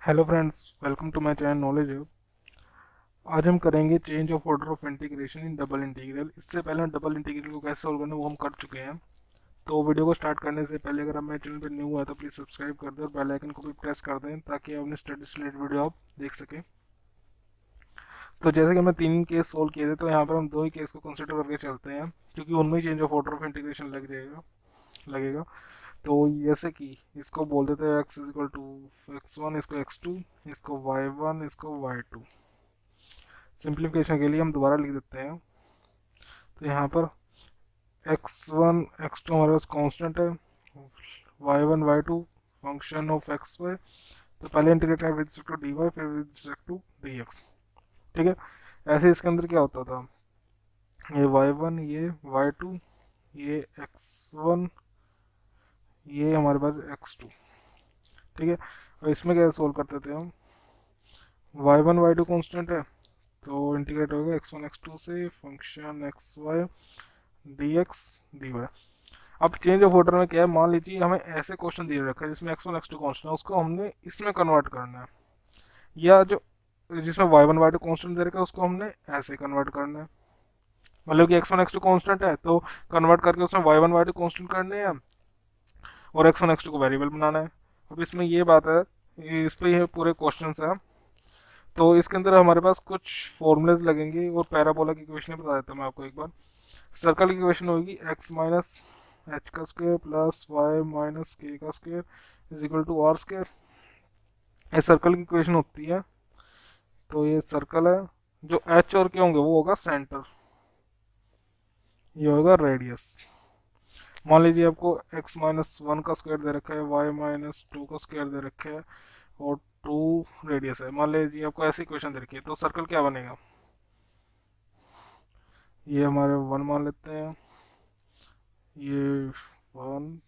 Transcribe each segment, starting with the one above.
Hello friends, welcome to my channel knowledge hub. आज हम करेंगे change of order of integration in double integral. इससे पहले हम डबल इंटीग्रल को कैसे सॉल्व करना है वो हम कर चुके हैं। तो वीडियो को स्टार्ट करने से पहले अगर आप मेरे चैनल पर न्यू है तो प्लीज़ सब्सक्राइब कर दें और बेल आइकन को भी प्रेस कर दें ताकि आप अपने स्टडी से रिलेटेड वीडियो आप देख सकें। तो जैसे कि हमने तीन केस सोल्व किए थे, तो यहाँ पर हम दो ही केस को कंसिडर करके चलते हैं क्योंकि उनमें change of order of integration लगेगा। तो जैसे कि इसको बोल देते हैं x is equal to x1, इसको x2, इसको y1, इसको y2। सिंप्लीफिकेशन के लिए हम दोबारा लिख देते हैं। तो यहाँ पर x1 x2 हमारे पास कांस्टेंट है, y1 y2 function of x Y. तो पहले इंटीग्रेट है with respect to D y, फिर with respect to D x. ठीक है। ऐसे इसके अंदर क्या होता था, ये y1, ये y2, ये x1, ये हमारे पास x2। ठीक है। और इसमें क्या सोल्व करते थे हम, y1 y2 कांस्टेंट है तो इंटीग्रेट होगा x1 x2 से function X Y D x D Y. अब चेंज ऑफ ऑर्डर में क्या है, मान लीजिए हमें ऐसे क्वेश्चन दिए रखा है जिसमें x1 x2 कांस्टेंट है, उसको हमने इसमें कन्वर्ट करना है, या जो जिसमें y1 y2 कांस्टेंट दे रखा है उसको हमने ऐसे कन्वर्ट करना है। मतलब कि x1 x2 कांस्टेंट है तो कन्वर्ट करके उसमें y1 y2 कांस्टेंट करने हैं और x1 x2 को वेरिएबल बनाना है। अब इसमें ये बात है, इस पे ये पूरे क्वेश्चन है। तो इसके अंदर हमारे पास कुछ फॉर्मूलेज लगेंगे और पैराबोला की इक्वेशन बता देता हूँ मैं आपको एक बार। सर्कल की इक्वेशन होगी एक्स माइनस एच का square plus Y minus K का square is equal to R square. ये सर्कल की इक्वेशन होती है। तो ये सर्कल है, जो एच और के होंगे वो होगा सेंटर, ये होगा रेडियस। मान लीजिए आपको x माइनस वन का स्क्वायर दे रखा है, y माइनस टू का स्क्वायर दे रखा है और टू रेडियस है। मान लीजिए आपको ऐसी इक्वेशन दे रखी है तो सर्कल क्या बनेगा, ये हमारे वन मान लेते हैं, ये वन,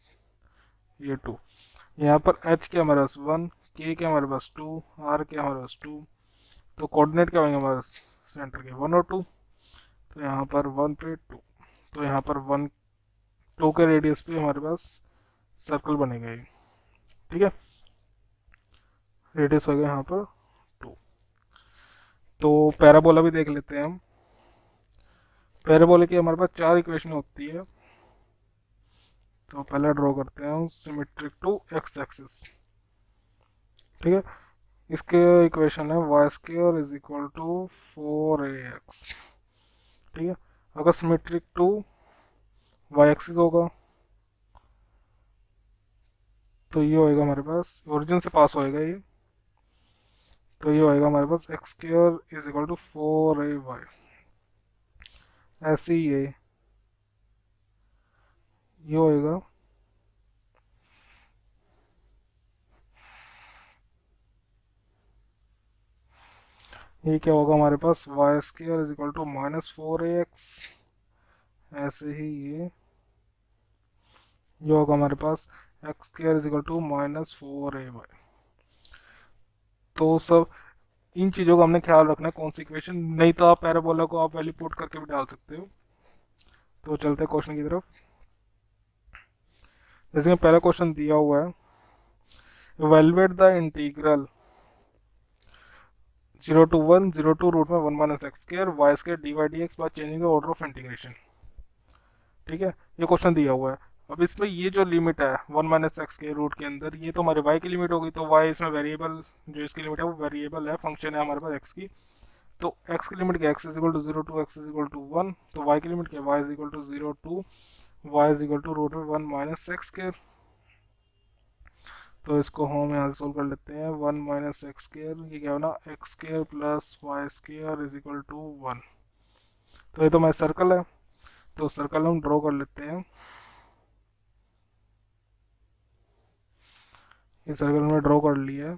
ये टू। यहाँ पर h के हमारे पास वन, k के हमारे पास टू, r के हमारे पास टू। तो कोऑर्डिनेट क्या होंगे हमारे सेंटर के, वन और टू। तो यहाँ पर वन पे टू, तो यहाँ पर वन टू के रेडियस पे हमारे पास सर्कल बनेगा ये। ठीक है, रेडियस हो गया यहाँ पर टू। तो पैराबोला भी देख लेते हैं हम। पैराबोला की हमारे पास चार इक्वेशन होती है। तो पहले ड्रॉ करते हैं हम सिमेट्रिक टू एक्स एक्सिस। ठीक है। इसके इक्वेशन है Y square is equal to four A X. ठीक है। अगर सिमेट्रिक टू वाई एक्सिस होगा तो ये होएगा हमारे पास, ओरिजिन से पास होएगा ये, तो ये होएगा हमारे पास x square is equal to four a y. ऐसे ही ये होएगा, ये क्या होगा हमारे पास, y square is equal to minus four A x. ऐसे ही ये होगा हमारे पास x square is equal to minus four a y. तो सब इन चीज़ों का हमने ख्याल रखना है, कौन सी इक्वेशन, नहीं तो आप पैराबोला को आप वैल्यू पुट करके भी डाल सकते हो। तो चलते हैं क्वेश्चन की तरफ। जैसे कि पहला क्वेश्चन दिया हुआ है, evaluate the integral zero to one, zero to root में one minus x square y square D Y D x by changing the order of integration. ठीक है, ये क्वेश्चन दिया हुआ है। अब इसमें ये जो लिमिट है वन माइनस एक्स के रूट के अंदर, ये तो हमारे वाई की लिमिट होगी, तो वाई इसमें वेरिएबल, जो इसकी लिमिट है वो वेरिएबल है, फंक्शन है हमारे पास एक्स की। तो x की लिमिट क्या, x is equal to zero to X is equal to one. तो y की लिमिट क्या, y is equal to zero to Y is equal to root में वन माइनस एक्स स्क्र। तो इसको हम यहाँ से सोल्व कर लेते हैं, वन माइनस एक्स स्क्र, ये क्या होना, X square plus Y square is equal to one. तो ये तो हमारा सर्कल है, तो सर्कल हम ड्रॉ कर लेते हैं। ये सर्कल में ड्रॉ कर लिया है।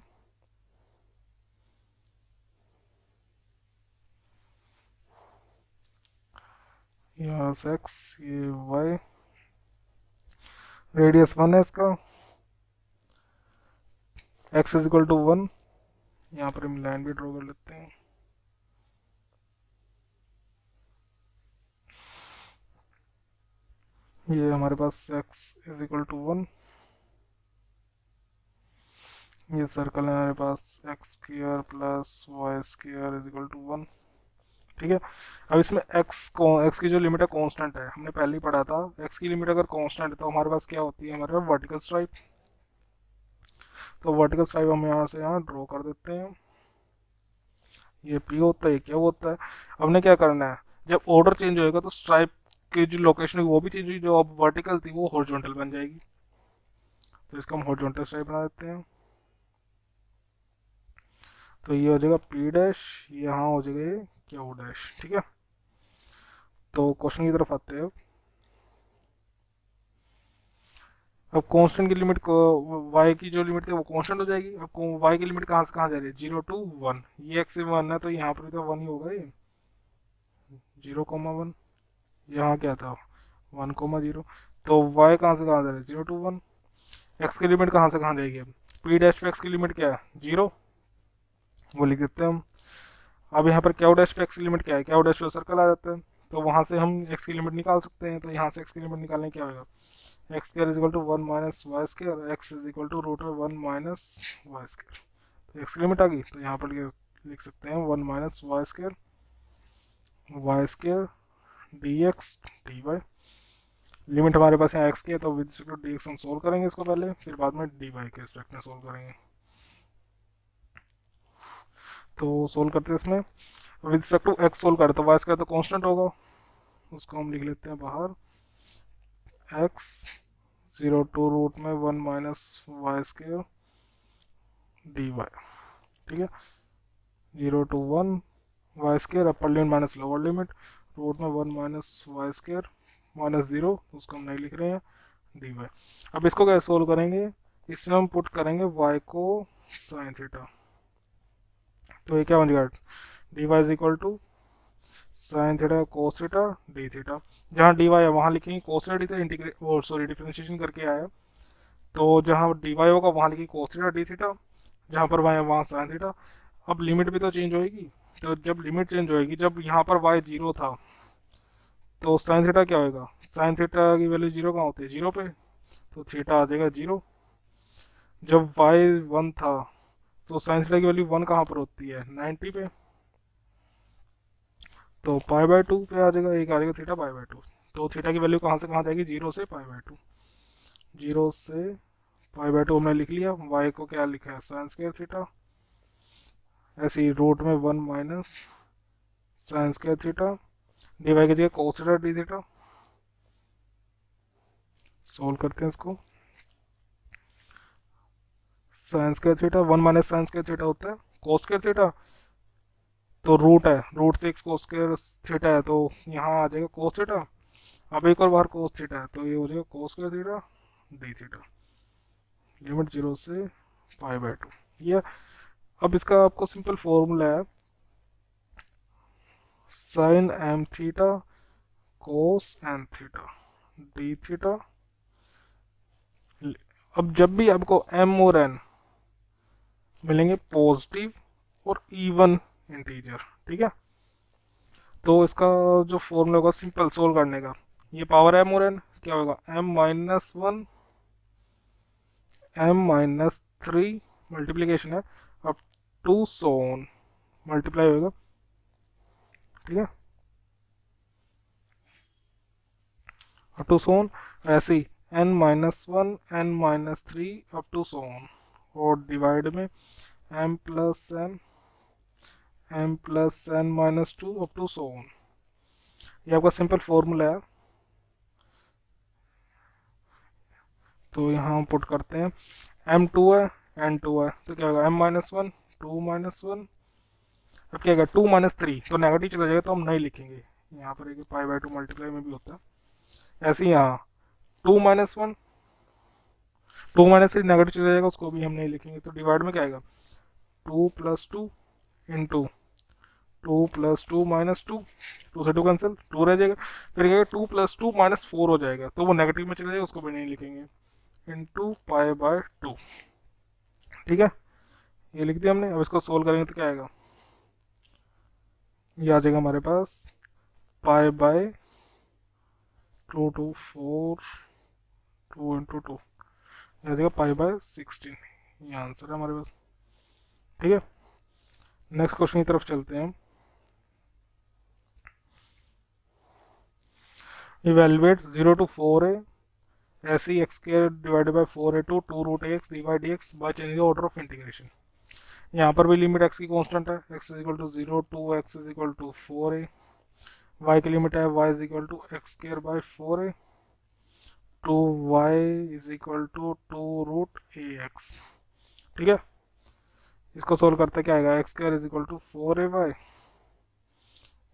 यहाँ से एक्स, ये वाई, रेडियस वन है इसका, X is equal to one. यहाँ पर हम लाइन भी ड्रॉ कर लेते हैं। ये हमारे पास x is equal to one, ये सर्कल है हमारे पास x square plus y square is equal to 1। ठीक है, अब इसमें एक्स की जो लिमिट है कांस्टेंट है, हमने पहले ही पढ़ा था। एक्स की लिमिट अगर कांस्टेंट है तो हमारे पास क्या होती है, हमारे पास वर्टिकल स्ट्राइप। तो वर्टिकल स्ट्राइप हम यहाँ से यहाँ ड्रॉ कर देते हैं। ये पी होता है, ये क्या होता है। हमने क्या करना है, जब ऑर्डर चेंज होएगा तो स्ट्राइप की जो लोकेशन है वो भी चेंज हुई, जो अब वर्टिकल थी वो हॉरिजॉन्टल बन जाएगी। तो इसका हम हॉरिजॉन्टल स्ट्राइप बना देते हैं। तो ये हो जाएगा पी डैश, यहाँ हो जाएगा ये क्यू डैश। ठीक है, तो क्वेश्चन की तरफ आते हैं। अब कांस्टेंट की लिमिट को, y की जो लिमिट थी वो कांस्टेंट हो जाएगी। अब y की लिमिट कहाँ से कहाँ जा रही है, 0 टू 1। ये x से 1 है तो यहाँ पर भी तो 1 ही होगा, ये 0,1। यहाँ क्या था, 1,0। तो y कहाँ से कहाँ जा रहा है, 0 टू 1। x की लिमिट कहाँ से कहाँ जाएगी, अब p डैश पे x की लिमिट क्या है, 0, वो लिख देते हैं हम। अब यहाँ पर क्यू डैश पे x की लिमिट क्या है, क्यू डैश पे सर्कल आ जाता है, तो वहाँ से हम x की लिमिट निकाल सकते हैं। तो यहाँ से x की लिमिट निकालने क्या होगा, x square is equal to 1 minus Y square, X is equal to root 1 minus Y square. तो एक्स की लिमिट आ गई, तो यहाँ पर लिख सकते हैं 1 minus Y square D x D Y. Limit हमारे पास यहाँ एक्स की है, तो with respect to D X हम सोल्व करेंगे इसको पहले, फिर बाद में डी वाई के रिस्पेक्ट में सोल्व करेंगे। तो सोल्व करते हैं इसमें, with respect to X solve करें तो वाई स्क्र तो कॉन्स्टेंट होगा, उसको हम लिख लेते हैं बाहर। एक्स 0 टू रूट में 1 minus Y square D Y. ठीक है, 0 to 1 Y square upper limit minus lower limit, root में 1 माइनस वाई स्क्र माइनस 0, उसको हम नहीं लिख रहे हैं, डी वाई। अब इसको कैसे सोल्व करेंगे, इसमें हम पुट करेंगे y को साइन थीटा। तो ये क्या बन जाएगा, D Y is equal to sine theta cos theta D theta. जहाँ डी वाई है वहाँ लिखेंगे cos theta D theta, integrate और सॉरी डिफ्रेंशिएशन करके आया, तो जहाँ डी वाई होगा वहाँ लिखिए कोस थीटा डी थीटा, जहाँ पर y है वहाँ साइन थीटा। अब लिमिट भी तो चेंज होएगी, तो जब लिमिट चेंज होएगी, जब यहाँ पर y 0 था तो साइन थीटा क्या होएगा, साइन थीटा की वैल्यू 0 कहाँ होती है, 0 पे, तो थीटा आ जाएगा 0। जब y 1 था तो साइन थीटा की वैल्यू 1 कहाँ पर होती है, 90 पे, तो पाई बाय 2 पे आ जाएगा, एक आ जाएगा थीटा पाई बाय 2। तो थीटा की वैल्यू कहाँ से कहाँ जाएगी, 0 से पाई बाय 2। 0 से पाई बाय 2 हमने लिख लिया, y को क्या लिखा है साइन स्क्वायर थीटा, ऐसे ही रूट में 1 minus sine square theta, D Y की जगह cos theta D theta. Solve करते हैं इसको, sine square theta 1 minus sine square theta होता है कोस स्क्वायर थीटा, तो रूट है, रूट से कोस स्क्वायर थीटा है, तो यहाँ आ जाएगा कोस थीटा। अब एक और बार कोस थीटा है, तो ये हो जाएगा cos square theta D theta. Limit 0 से पाई बाय 2। ये अब इसका आपको सिंपल फॉर्मूला है, sine M theta cos N theta D theta. अब जब भी आपको एम और एन मिलेंगे पॉजिटिव और इवन इंटीजर, ठीक है, तो इसका जो फॉर्मूला होगा सिंपल सोल्व करने का, ये पावर एम और एन क्या होगा, m-1 m-3 मल्टीप्लीकेशन है, अब टू सोन मल्टीप्लाई होगा। ठीक है, अप टू सोन, ऐसे ही n-1 n-3 अप टू सोन, और डिवाइड में m+n अप टू सोन। ये आपका सिंपल फॉर्मूला है, तो यहाँ हम पुट करते हैं, m2 है n2 है, तो क्या होगा m-1 2-1। अब क्या होगा 2-3, तो नेगेटिव चला जाएगा तो हम नहीं लिखेंगे, यहाँ पर एक पाई बाय 2 मल्टीप्लाई में भी होता है। ऐसे ही यहाँ 2-1 2-3 नेगेटिव चला जाएगा, उसको भी हम नहीं लिखेंगे, तो डिवाइड में क्या आएगा 2+2 इंटू 2+2 -2, 2 से 2 कैंसिल, 2 रह जाएगा, फिर क्या 2+2 -4 हो जाएगा, तो वो नेगेटिव में चला जाएगा, उसको भी नहीं लिखेंगे, इंटू पाई बाय 2। ठीक है, ये लिख दिया हमने। अब इसको सोल्व करेंगे तो क्या आएगा, ये आ जाएगा हमारे पास पाई बाय 2 to 4 2 इंटू 2, आ जाएगा पाई बाय 16। ये आंसर है हमारे पास। ठीक है, नेक्स्ट क्वेश्चन की तरफ चलते हैं हम। इवेलुएट 0 to 4a ऐसी X square divided by 4a to 2 root X D by D x by changing the order of integration. यहाँ पर भी लिमिट एक्स की कांस्टेंट है, X is equal to 0 to X is equal to 4a, Y की limit है Y is equal to x square by 4a to Y is equal to 2 root A X. ठीक है, इसको solve करते क्या आएगा, x square is equal to 4a Y,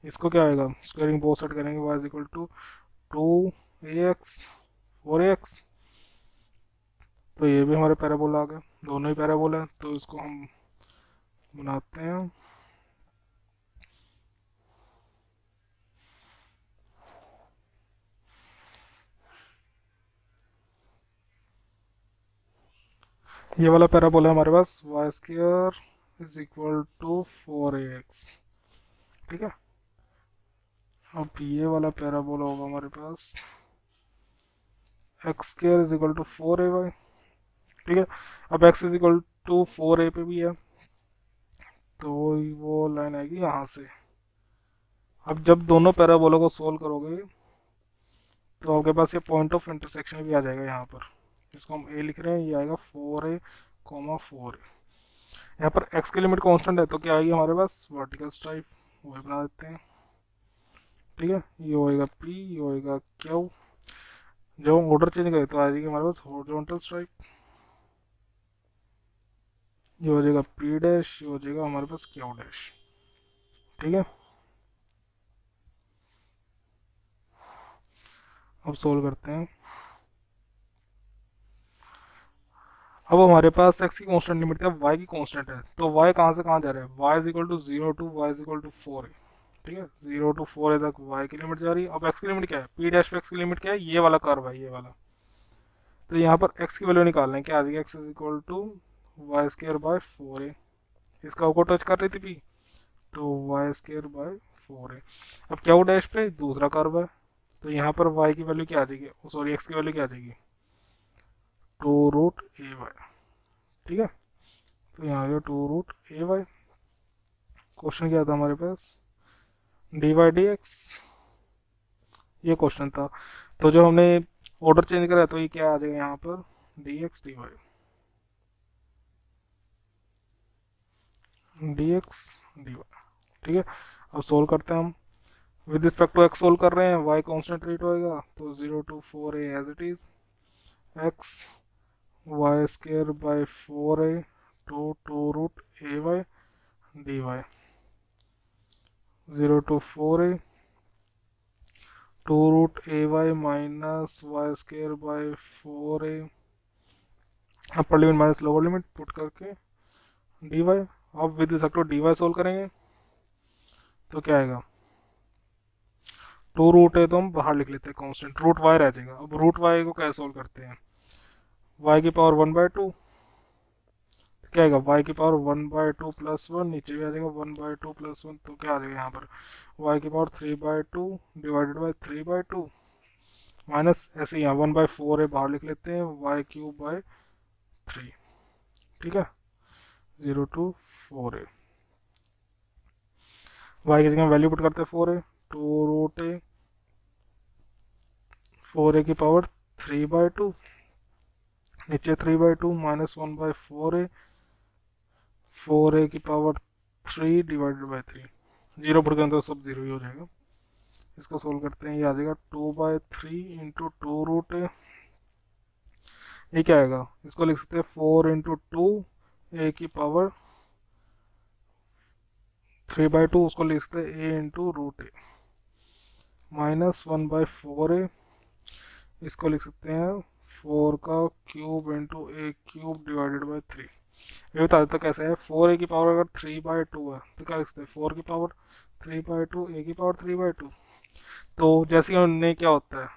इसको क्या आएगा स्क्वायरिंग बोथ साइड करेंगे, Y is equal to 2ax 4ax। तो ये भी हमारे पैराबोला आ गया, दोनों ही पैराबोला है, तो इसको हम बनाते हैं। ये वाला पैराबोला है हमारे पास y square is equal to 4ax। ठीक है, अब ये वाला पैराबोला होगा हमारे पास x square is equal to 4a y. ठीक है, अब x is equal to 4a पे भी है, तो वो लाइन आएगी यहाँ से। अब जब दोनों पैराबोला को सोल्व करोगे तो आपके पास ये पॉइंट ऑफ इंटरसेक्शन भी आ जाएगा यहाँ पर, जिसको हम a लिख रहे हैं, ये आएगा 4a, 4a। यहाँ पर x की लिमिट कांस्टेंट है, तो क्या आएगी हमारे पास वर्टिकल स्ट्राइप, वही बना देते हैं। ठीक है, ये होएगा p, ये होएगा q। जब हम ऑर्डर चेंज करें तो आ जाएगी हमारे पास हॉरिजॉन्टल स्ट्राइप, ये हो जाएगा p डैश, ये हो जाएगा हमारे पास q डैश। ठीक है, अब सोल्व करते हैं। अब हमारे पास x की कांस्टेंट लिमिट है, y की कांस्टेंट है, तो y कहाँ से कहाँ जा रहा है, y is equal to 0 to y is equal to 4a। ठीक है, 0 टू 4a तक y की लिमिट जा रही है। अब x की लिमिट क्या है, p डैश पे x की लिमिट क्या है, ये वाला कर्व है, ये वाला। तो यहाँ पर x की वैल्यू निकालना है, क्या आ जाएगा, x is equal to Y square by 4a। इसका ऊपर टच कर रही थी p, तो वाई स्क्र बाय 4a। अब क्या डैश पे दूसरा कर्व है, तो यहाँ पर y की वैल्यू क्या आ जाएगी, सॉरी x की वैल्यू क्या आ जाएगी, 2 रूट ए वाई। ठीक है, तो यहाँ आ गया 2 रूट ए वाई। क्वेश्चन क्या था हमारे पास, डी वाई डी एक्स, ये क्वेश्चन था। तो जो हमने ऑर्डर चेंज करा तो ये क्या आ जाएगा यहाँ पर, D x D Y, D x D Y. ठीक है, अब सोल्व करते हैं हम। With respect to X solve कर रहे हैं, वाई कॉन्स्टेंट रेट होएगा, तो 0 to 4a as it is, X Y square by 4a to 2 root A Y D Y, 0 to 4a 2 root A Y minus Y square by 4a, upper limit minus lower limit put करके D Y. अब with respect to D Y solve करेंगे तो क्या आएगा, 2 root है तो हम बाहर लिख लेते हैं कांस्टेंट, रूट वाई रह जाएगा। अब रूट वाई को कैसे सोल्व करते हैं, y की पावर 1/2, क्या आएगा y की पावर 1/2 प्लस 1, नीचे भी आ जाएगा 1/2 प्लस 1, तो क्या आ जाएगा यहाँ पर y की पावर 3/2 डिवाइडेड बाय 3/2 माइनस ऐसे यहाँ 1/4 है, बाहर लिख लेते हैं y³ बाय 3। ठीक है, 0 टू 4a, y की जगह वैल्यू पुट करते हैं 4a, 2 रूट ए 4a की पावर 3/2, नीचे 3/2 माइनस 1/4a, 4a की power 3 divided by 3, zero put के अंदर सब जीरो ही हो जाएगा। इसको सोल्व करते हैं, ये आ जाएगा 2/3 इंटू 2 रूट ए, ये क्या आएगा, इसको लिख सकते हैं 4 इंटू 2 ए की पावर 3/2, उसको लिख सकते हैं ए इंटू रूट ए माइनस 1/4a, इसको लिख सकते हैं 4 का क्यूब इंटू ए³ डिवाइडेड बाई 3। ये बता देता कैसे है, 4a की पावर अगर 3/2 है तो क्या लिख सकते हैं 4 की पावर 3/2 ए की पावर 3/2। तो जैसे ही उनने क्या होता है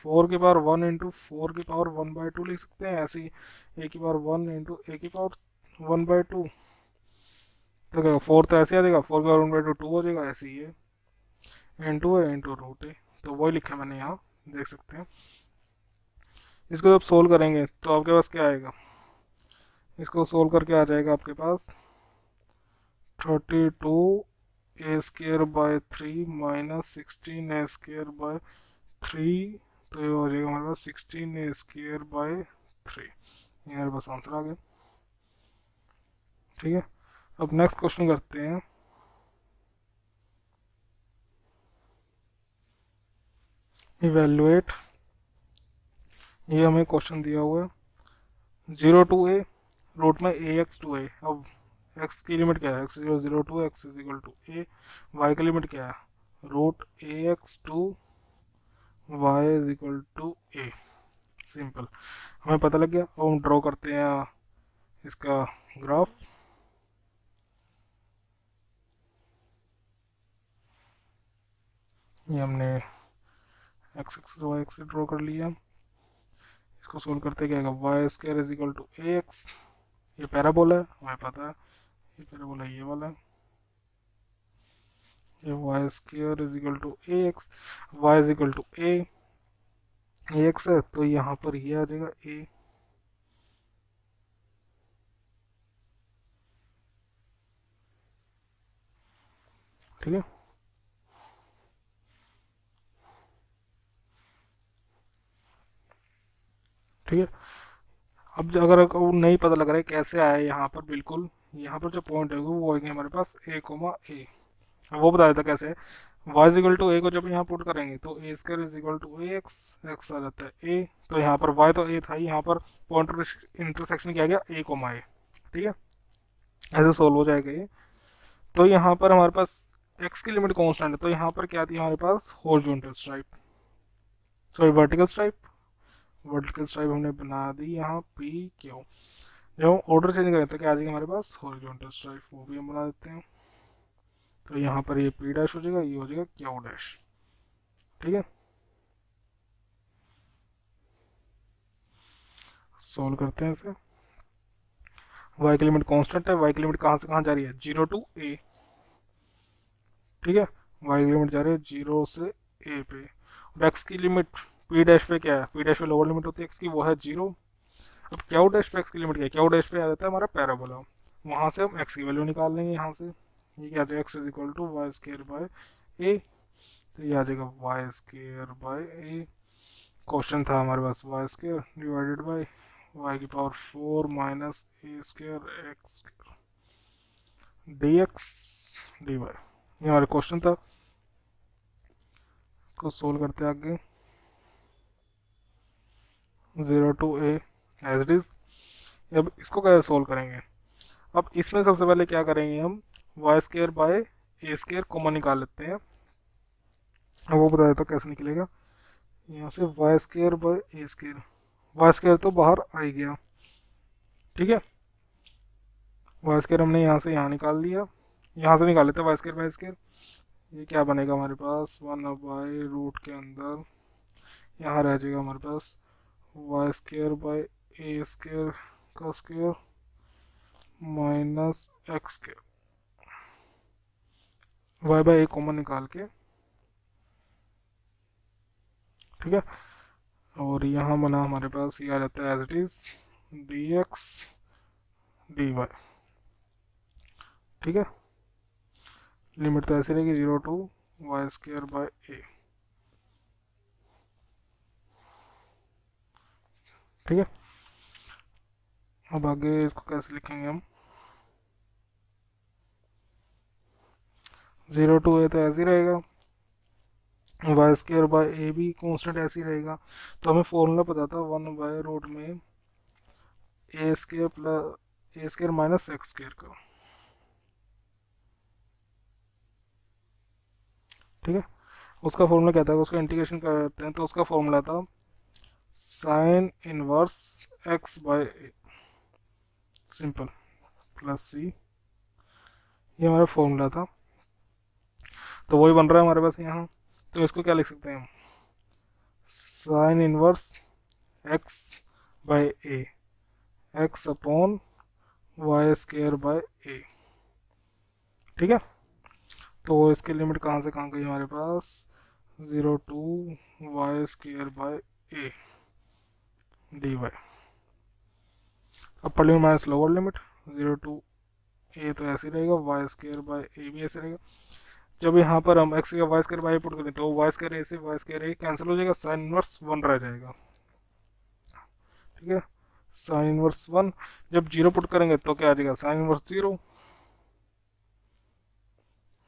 4 की पावर 1 इंटू 4 की पावर 1/2 लिख सकते हैं, ऐसे ही ए की पावर 1 इंटू ए की पावर 1/2, तो क्या 4 तो ऐसे आ जाएगा, 4 की पावर 1/2 2 हो जाएगा, ऐसे ही है इंटू है इंटू रूट है, तो वही लिखा मैंने यहाँ, देख सकते हैं। इसको जब सोल्व करेंगे तो आपके पास क्या आएगा, इसको सोल्व करके आ जाएगा आपके पास 32 a² / 3 माइनस 16 a² / 3, तो ये हो जाएगा हमारे पास 16 a² / 3। ये हमारे पास आंसर आ गया। ठीक है, अब नेक्स्ट क्वेश्चन करते हैं। इवेलुएट, ये हमें क्वेश्चन दिया हुआ है 0 to a रूट में ax to a। अब x की लिमिट क्या है, x0 0 to x = a। y की लिमिट क्या है, root ax to y = a। Simple, हमें पता लग गया। अब हम ड्रॉ करते हैं इसका ग्राफ। ये हमने X x Y X draw कर लिया। इसको सोल्व करते क्या आएगा, y² = ax। ये पैराबोला है, हमें पता है ये पैराबोला ये वाला है। ये y² = ax, y = a, ax है तो यहाँ पर ये आ जाएगा a। ठीक है, ठीक है। अब अगर आपको नहीं पता लग रहा है कैसे आया यहाँ पर, बिल्कुल यहाँ पर जो पॉइंट है वो आएंगे हमारे पास a, वो बता देता कैसे है। y = a को जब यहाँ पुट करेंगे तो a² = ax, x आ जाता है a। तो यहाँ पर y तो a था, यहाँ पर पॉइंट इंटरसेक्शन किया गया a, ठीक है। ऐसे सोल्व हो जाएगा ये। तो यहाँ पर हमारे पास x की लिमिट कॉन्स्टेंट है, तो यहाँ पर क्या थी हमारे पास, horizontal stripe, sorry vertical stripe. Vertical stripe हमने बना दी यहाँ p क्यू। जब हम ऑर्डर चेंज करें तो क्या आ जाएगा हमारे पास, हॉरिजॉन्टल स्ट्राइप, वो भी हम बना देते हैं। तो यहाँ पर ये p' हो जाएगा, ये हो जाएगा q'। ठीक है, सोल्व करते हैं इसे। y की लिमिट कांस्टेंट है, y की लिमिट कहाँ से कहाँ जा रही है, 0 to a। ठीक है, y की लिमिट जा रही है 0 से a पे। और x की लिमिट p' पे क्या है, p' पे लोअर लिमिट होती है x की, वो है 0। अब q' पे x की लिमिट क्या है, q' पे आ जाता है हमारा पैराबोला। वहाँ से हम x की वैल्यू निकाल लेंगे यहाँ से। ये क्या आ जाएगा, x = y² / a। तो ये आ जाएगा y² / a। क्वेश्चन था हमारे पास y² divided by y⁴ minus a² x² dx dy, ये हमारा क्वेश्चन था। इसको सोल्व करते आगे, 0 to a as it is. अब इसको कैसे सोल्व करेंगे, अब इसमें सबसे पहले क्या करेंगे हम, y² / a² कॉमन निकाल लेते हैं। अब वो बता देता कैसे निकलेगा। यहाँ से y² / a², y² तो बाहर आ ही गया। ठीक है, y² हमने यहाँ से यहाँ निकाल लिया, यहाँ से निकाल लेते हैं y² / a²। ये क्या बनेगा हमारे पास, 1/, रूट के अंदर यहाँ रह जाएगा हमारे पास y² / a² का square minus x², y/a common निकाल के। ठीक है, और यहाँ बना हमारे पास ये आ जाता है as it is dx dy। ठीक है, लिमिट तो ऐसे रहेगी 0 to y² / a। ठीक है, अब आगे इसको कैसे लिखेंगे हम, 0 to a तो ऐसे ही रहेगा, y² / a भी कॉन्स्टेंट ऐसे ही रहेगा। तो हमें फॉर्मूला पता था 1/रूट में a² माइनस x² का। ठीक है, उसका फॉर्मूला क्या था, उसका इंटीग्रेशन करते हैं तो उसका फॉर्मूला था sin inverse x/a, simple, plus c। ये हमारा फॉर्मूला था, तो वही बन रहा है हमारे पास यहाँ। तो इसको क्या लिख सकते हैं हम, sin inverse x/a, x upon y² / a। ठीक है, तो इसकी लिमिट कहाँ से कहाँ गई हमारे पास, 0 to y² / a dy। Upper limit minus lower limit 0 to a, तो ऐसे ही रहेगा, वाई स्केयर बाय ए भी ऐसे रहेगा। जब यहाँ पर हम एक्स का वाई स्केयर बाय पुट करें तो वाई स्केयर ए से वाई स्केयर ए कैंसिल हो जाएगा, साइन इनवर्स 1 रह जाएगा। ठीक है, साइन इनवर्स 1। जब 0 पुट करेंगे तो क्या आ जाएगा, साइन इनवर्स 0,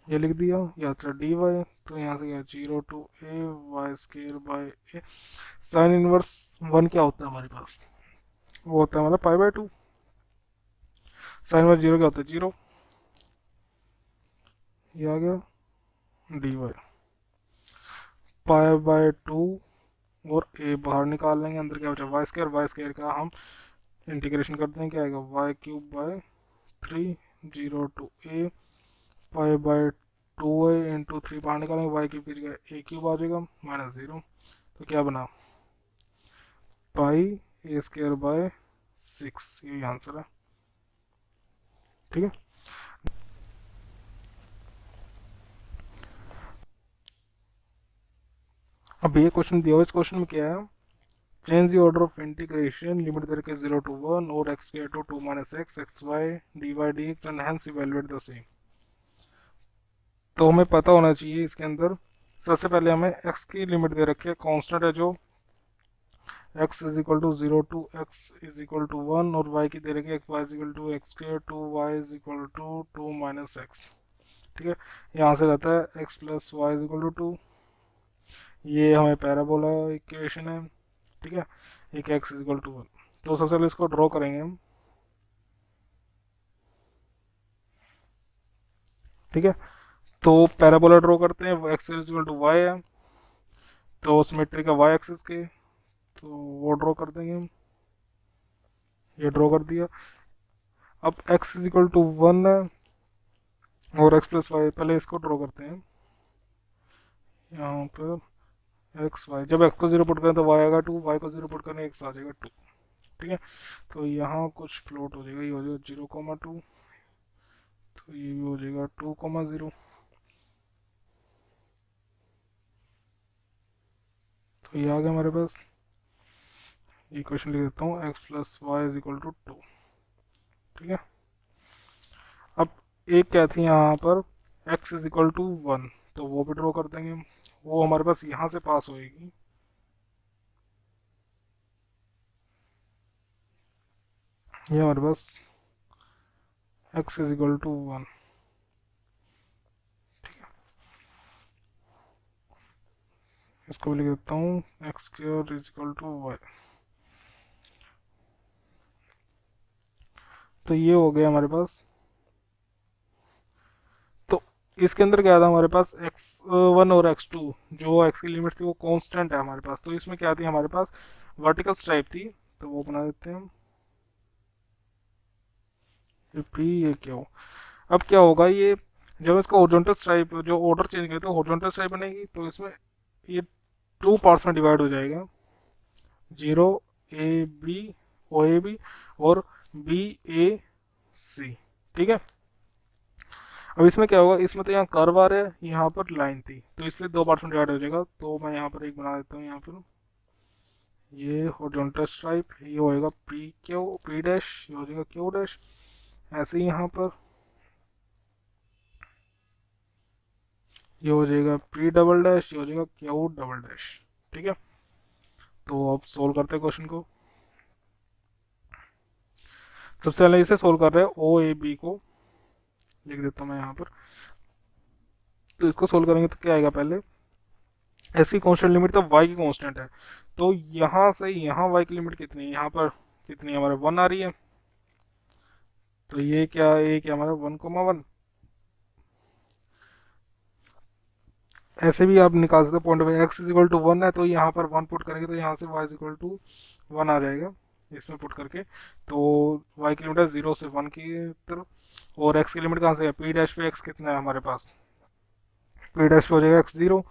ये लिख दिया, या तो डी वाई, तो यहाँ से क्या 0 to A Y square by A. Sine inverse 1 क्या होता है हमारे पास, वो होता है हमारा पाई बाय 2। साइन इनवर्स 0 क्या होता है, 0, ये आ गया डी वाई, पाई बाय 2 और ए बाहर निकाल लेंगे, अंदर क्या बचा वाई स्केयर का हम इंटीग्रेशन करते हैं, क्या आएगा Y cube by 3, 0 to A pi by 2a into 3 बाहर निकालेंगे, वाई क्यूब की जगह ए क्यूब आ जाएगा माइनस 0, तो क्या बना पाई ए स्केयर बाय 6, यही आंसर है। ठीक है, अब ये क्वेश्चन दिया हुआ, इस क्वेश्चन में क्या है, change the order of integration limit दे रखे 0 टू 1 और x square to 2 minus x x Y D Y D x and hence evaluate the same. तो हमें पता होना चाहिए इसके अंदर, सबसे पहले हमें एक्स की लिमिट दे रखी है, कांस्टेंट है जो x is equal to 0 to x is equal to 1 और y की दे रखी है y is equal to x square to Y is equal to 2 minus X. ठीक है, यहाँ से रहता है x plus Y is equal to 2, ये हमें पैराबोला इक्वेशन है। ठीक है, एक x इज इक्वल टू 1, तो सबसे पहले इसको ड्रॉ करेंगे हम। ठीक है, तो पैराबोला ड्रॉ करते हैं, x is equal to Y है, तो सिमेट्री का y एक्सिस के, तो वो ड्रॉ कर देंगे हम, ये ड्रॉ कर दिया। अब x इज इक्वल टू 1 है और x प्लस वाई, पहले इसको ड्रॉ करते हैं यहाँ पर एक्स वाई, जब x को 0 पुट करें तो y आएगा 2, y को 0 पुट करें x आ जाएगा 2। ठीक है, तो यहाँ कुछ फ्लोट हो जाएगा, ये हो जाएगा 0,2, तो ये भी हो जाएगा 2,0, तो ये आ गया हमारे पास। ये क्वेश्चन लिख देता हूँ, x plus Y is equal to 2। ठीक है, अब एक क्या थी यहाँ पर x इज इक्वल टू 1, तो वो भी ड्रॉ कर देंगे हम, वो हमारे पास यहाँ से पास होएगी, ये हमारे पास x इज इक्वल टू 1। इसको भी लिख देता हूँ, X square is equal to Y, तो ये हो गया हमारे पास। तो इसके अंदर क्या था हमारे पास, x1 और x2, जो x की लिमिट थी वो कांस्टेंट है हमारे पास, तो इसमें क्या थी हमारे पास वर्टिकल स्ट्राइप थी, तो वो बना देते हैं हम, पी ये क्या हो। अब क्या होगा, ये जब इसका हॉरिजॉन्टल स्ट्राइप जो ऑर्डर चेंज करें तो हॉरिजॉन्टल स्ट्राइप बनेगी, तो इसमें ये 2 पार्ट्स में डिवाइड हो जाएगा, 0 A B O A B और बी ए सी। ठीक है, अब इसमें क्या होगा, इसमें तो यहाँ कर्व आ रहा है, यहाँ पर लाइन थी, तो इसलिए 2 पार्ट्स में डिवाइड हो जाएगा, तो मैं यहाँ पर एक बना देता हूँ, यहाँ पर ये हॉरिजॉन्टल स्ट्राइप, ये होएगा पी क्यू पी डैश, ये हो जाएगा क्यू डैश, ऐसे ही यहाँ पर ये हो जाएगा पी डबल डैश, ये हो जाएगा क्यू डबल डैश। ठीक है, तो अब सोल्व करते हैं क्वेश्चन को। सबसे पहले इसे सोल्व कर रहे हैं, ओ ए बी को लिख देता हूँ मैं यहाँ पर, तो इसको सोल्व करेंगे तो क्या आएगा, पहले एस की कांस्टेंट लिमिट तो वाई की कांस्टेंट है, तो यहाँ से यहाँ वाई की लिमिट कितनी है, यहाँ पर कितनी हमारे 1 आ रही है, तो ये क्या हमारा 1,1, ऐसे भी आप निकाल सकते हो पॉइंट में, एक्स इज इक्वल टू 1 है तो यहाँ पर 1 पुट करेंगे तो यहाँ से वाई इज इक्वल टू 1 आ जाएगा इसमें पुट करके, तो वाई की लिमिट है 0 से 1 की तरफ, और एक्स की लिमिट कहाँ से है, पी डैश पे एक्स कितना है हमारे पास, पी डैश पे हो जाएगा एक्स 0,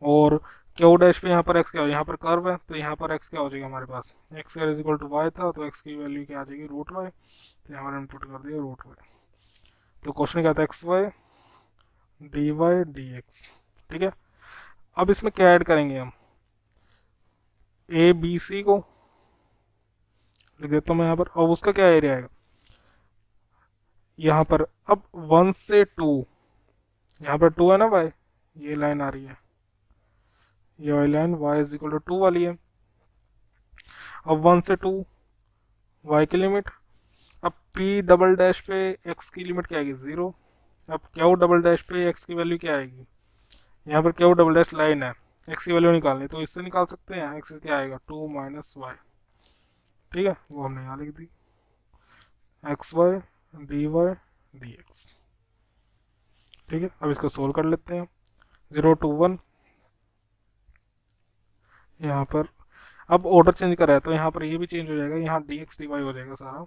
और क्यू डैश पे यहाँ पर एक्स क्या हो, यहाँ पर कर्व है तो यहाँ पर एक्स क्या हो जाएगा हमारे पास, x is equal to y था, तो एक्स की वैल्यू क्या आ जाएगी, रूट वाई, तो यहाँ पर हम पुट कर दिया रूट वाई। तो क्वेश्चन क्या था, X Y D Y D x. ठीक है, अब इसमें क्या ऐड करेंगे हम, ए बी सी को लिख देता हूँ मैं यहाँ पर। और उसका क्या एरिया आएगा यहाँ पर। अब 1 से 2, यहाँ पर 2 है ना भाई, ये लाइन आ रही है, ये वाली line y is equal to 2 वाली है। अब 1 से 2 y की लिमिट। अब p डबल डैश पे x की लिमिट क्या आएगी, 0। अब q डबल डैश पे x की वैल्यू क्या आएगी, यहाँ पर q डबल डैश लाइन है, x की वैल्यू निकालनी, तो इससे निकाल सकते हैं। x क्या आएगा, 2 माइनस वाई, ठीक है, वो हमने यहाँ लिख दी, x Y D Y D x. ठीक है, अब इसको सोल्व कर लेते हैं। 0 to 1, यहाँ पर अब ऑर्डर चेंज करा है तो यहाँ पर ये भी चेंज हो जाएगा, यहाँ डी एक्स डी वाई हो जाएगा सारा।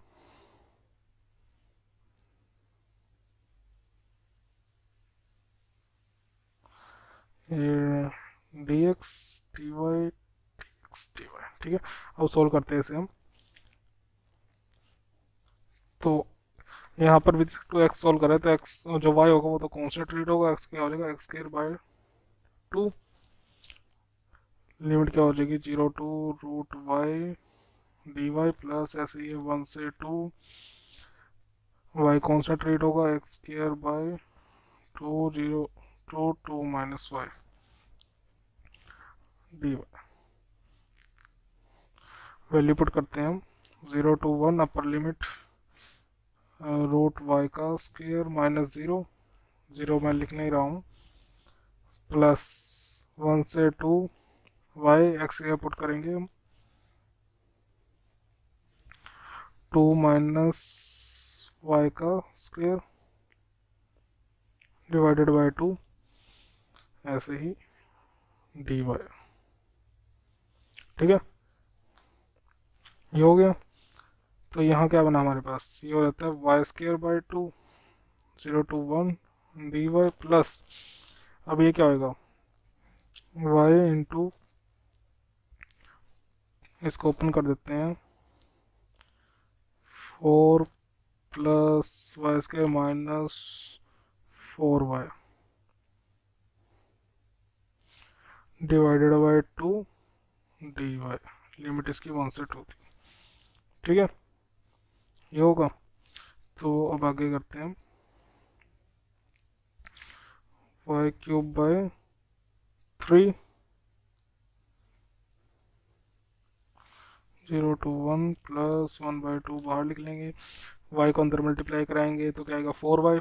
D x D Y D x D Y, ठीक है। अब सोल्व करते हैं इसे हम। तो यहाँ पर विद टू एक्स सोल्व करें तो एक्स जो वाई होगा वो तो कॉन्स्टेंट रेट होगा, एक्स क्या हो जाएगा, एक्स स्क्वायर बाय 2। लिमिट क्या हो जाएगी, 0 two root y D y plus ऐसे ही 1 से 2, वाई कॉन्स्टेंट रेट होगा, x square by 2 0 2 minus y D y. Value put करते हैं हम। 0 to 1 upper limit root y का स्क्वायर माइनस 0 मैं लिख नहीं रहा हूँ, प्लस 1 से 2 वाई एक्स का पुट करेंगे हम, 2 माइनस वाई का स्क्वायर डिवाइडेड बाय 2, ऐसे ही डी वाई। ठीक है, ये हो गया। तो यहाँ क्या बना हमारे पास, ये हो जाता है y square by 2 0 to 1 d y plus, अब ये क्या होगा, वाई इंटू, इसको ओपन कर देते हैं, 4 plus y square minus 4y divided by 2 d Y. Limit इसकी 1 से 2 थी। ठीक है, ये होगा। तो अब आगे करते हैं, y cube by 3 0 to 1 plus 1 by 2 बाहर लिख लेंगे, y को अंदर मल्टीप्लाई कराएंगे तो क्या आएगा, 4y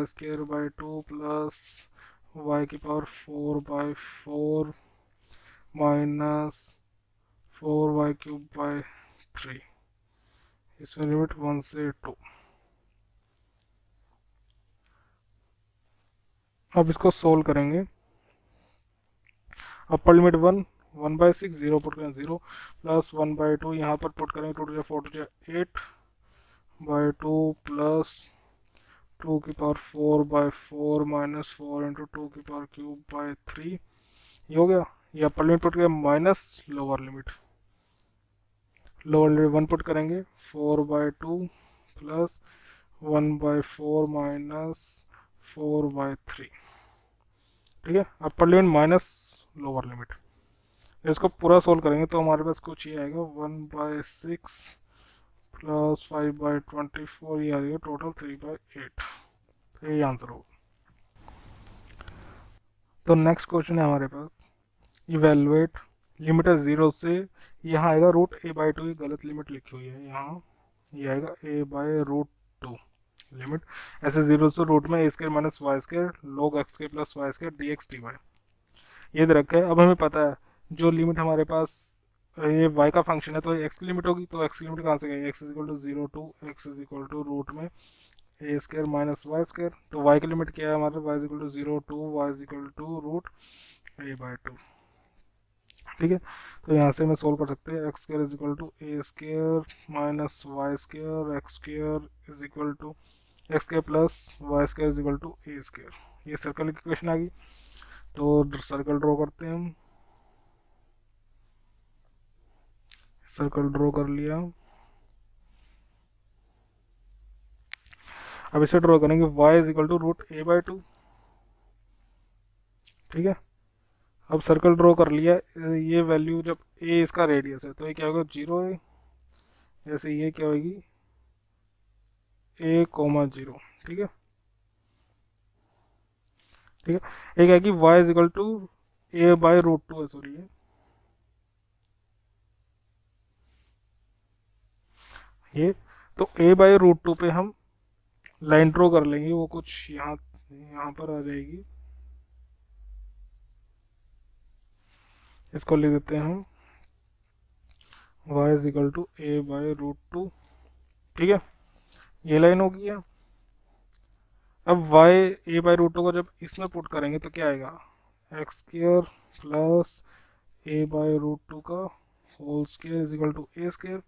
square by 2 plus y की power 4 by 4 minus 4y cube by 3, इसमें लिमिट 1 से 2। अब इसको सोल्व करेंगे। अपर लिमिट 1 बाय 6 0 पुट करें 0 प्लस 1 बाय 2 यहाँ पर पुट करेंगे, 2 to 4 to 8 बाय 2 प्लस 2 की पावर 4 बाय 4 माइनस 4 इंटू 2 की पावर क्यूब बाय 3, ये हो गया। ये अपर लिमिट पुट करें माइनस लोअर लिमिट 1 पुट करेंगे, 4 by 2 plus 1 by 4 minus 4 by 3। ठीक है, upper limit minus lower limit. इसको पूरा सोल्व करेंगे तो हमारे पास कुछ ये आएगा, 1 बाय 6 प्लस 5 बाय 24, ये आ जाएगा टोटल 3 बाय 8। तो ये आंसर होगा। तो नेक्स्ट क्वेश्चन है हमारे पास, इवेलुएट लिमिट है 0 से, यहाँ आएगा रूट a बाई 2, गलत लिमिट लिखी हुई है यहाँ, ये आएगा a बाय रूट 2 लिमिट, ऐसे 0 से रूट में a square minus y square log x के plus y square d x D y, ये दे रखा है। अब हमें पता है जो लिमिट हमारे पास ये y का फंक्शन है तो x की लिमिट होगी, तो x की लिमिट कहाँ से गई, x is equal to 0 to x is equal to root में a square minus y square, तो y की लिमिट क्या है हमारे, y is equal to 0 to y is equal to root a by 2। ठीक है, तो यहाँ से मैं सोल्व कर सकते हैं, x square is equal to a square minus y square x square is equal to x square plus y square is equal to a square. ये सर्कल की इक्वेशन आ गई। तो सर्कल ड्रॉ करते हैं हम, सर्कल ड्रॉ कर लिया। अब इसे ड्रॉ करेंगे y is equal to root a by 2। ठीक है, अब सर्कल ड्रॉ कर लिया, ये वैल्यू जब ए इसका रेडियस है तो ये क्या होगा 0 है, जैसे ये क्या होगी a,0, ठीक है। ठीक है, एक है कि y is equal to a/√2 है, सॉरी ये तो a/√2 पे हम लाइन ड्रॉ कर लेंगे, वो कुछ यहाँ यहाँ पर आ जाएगी, इसको लिख देते हैं हम y is equal to a/√2, ठीक है, ये लाइन होगी है। अब y a/√2 को जब इसमें पुट करेंगे तो क्या आएगा, x² प्लस a/√2 का whole square is equal to a²,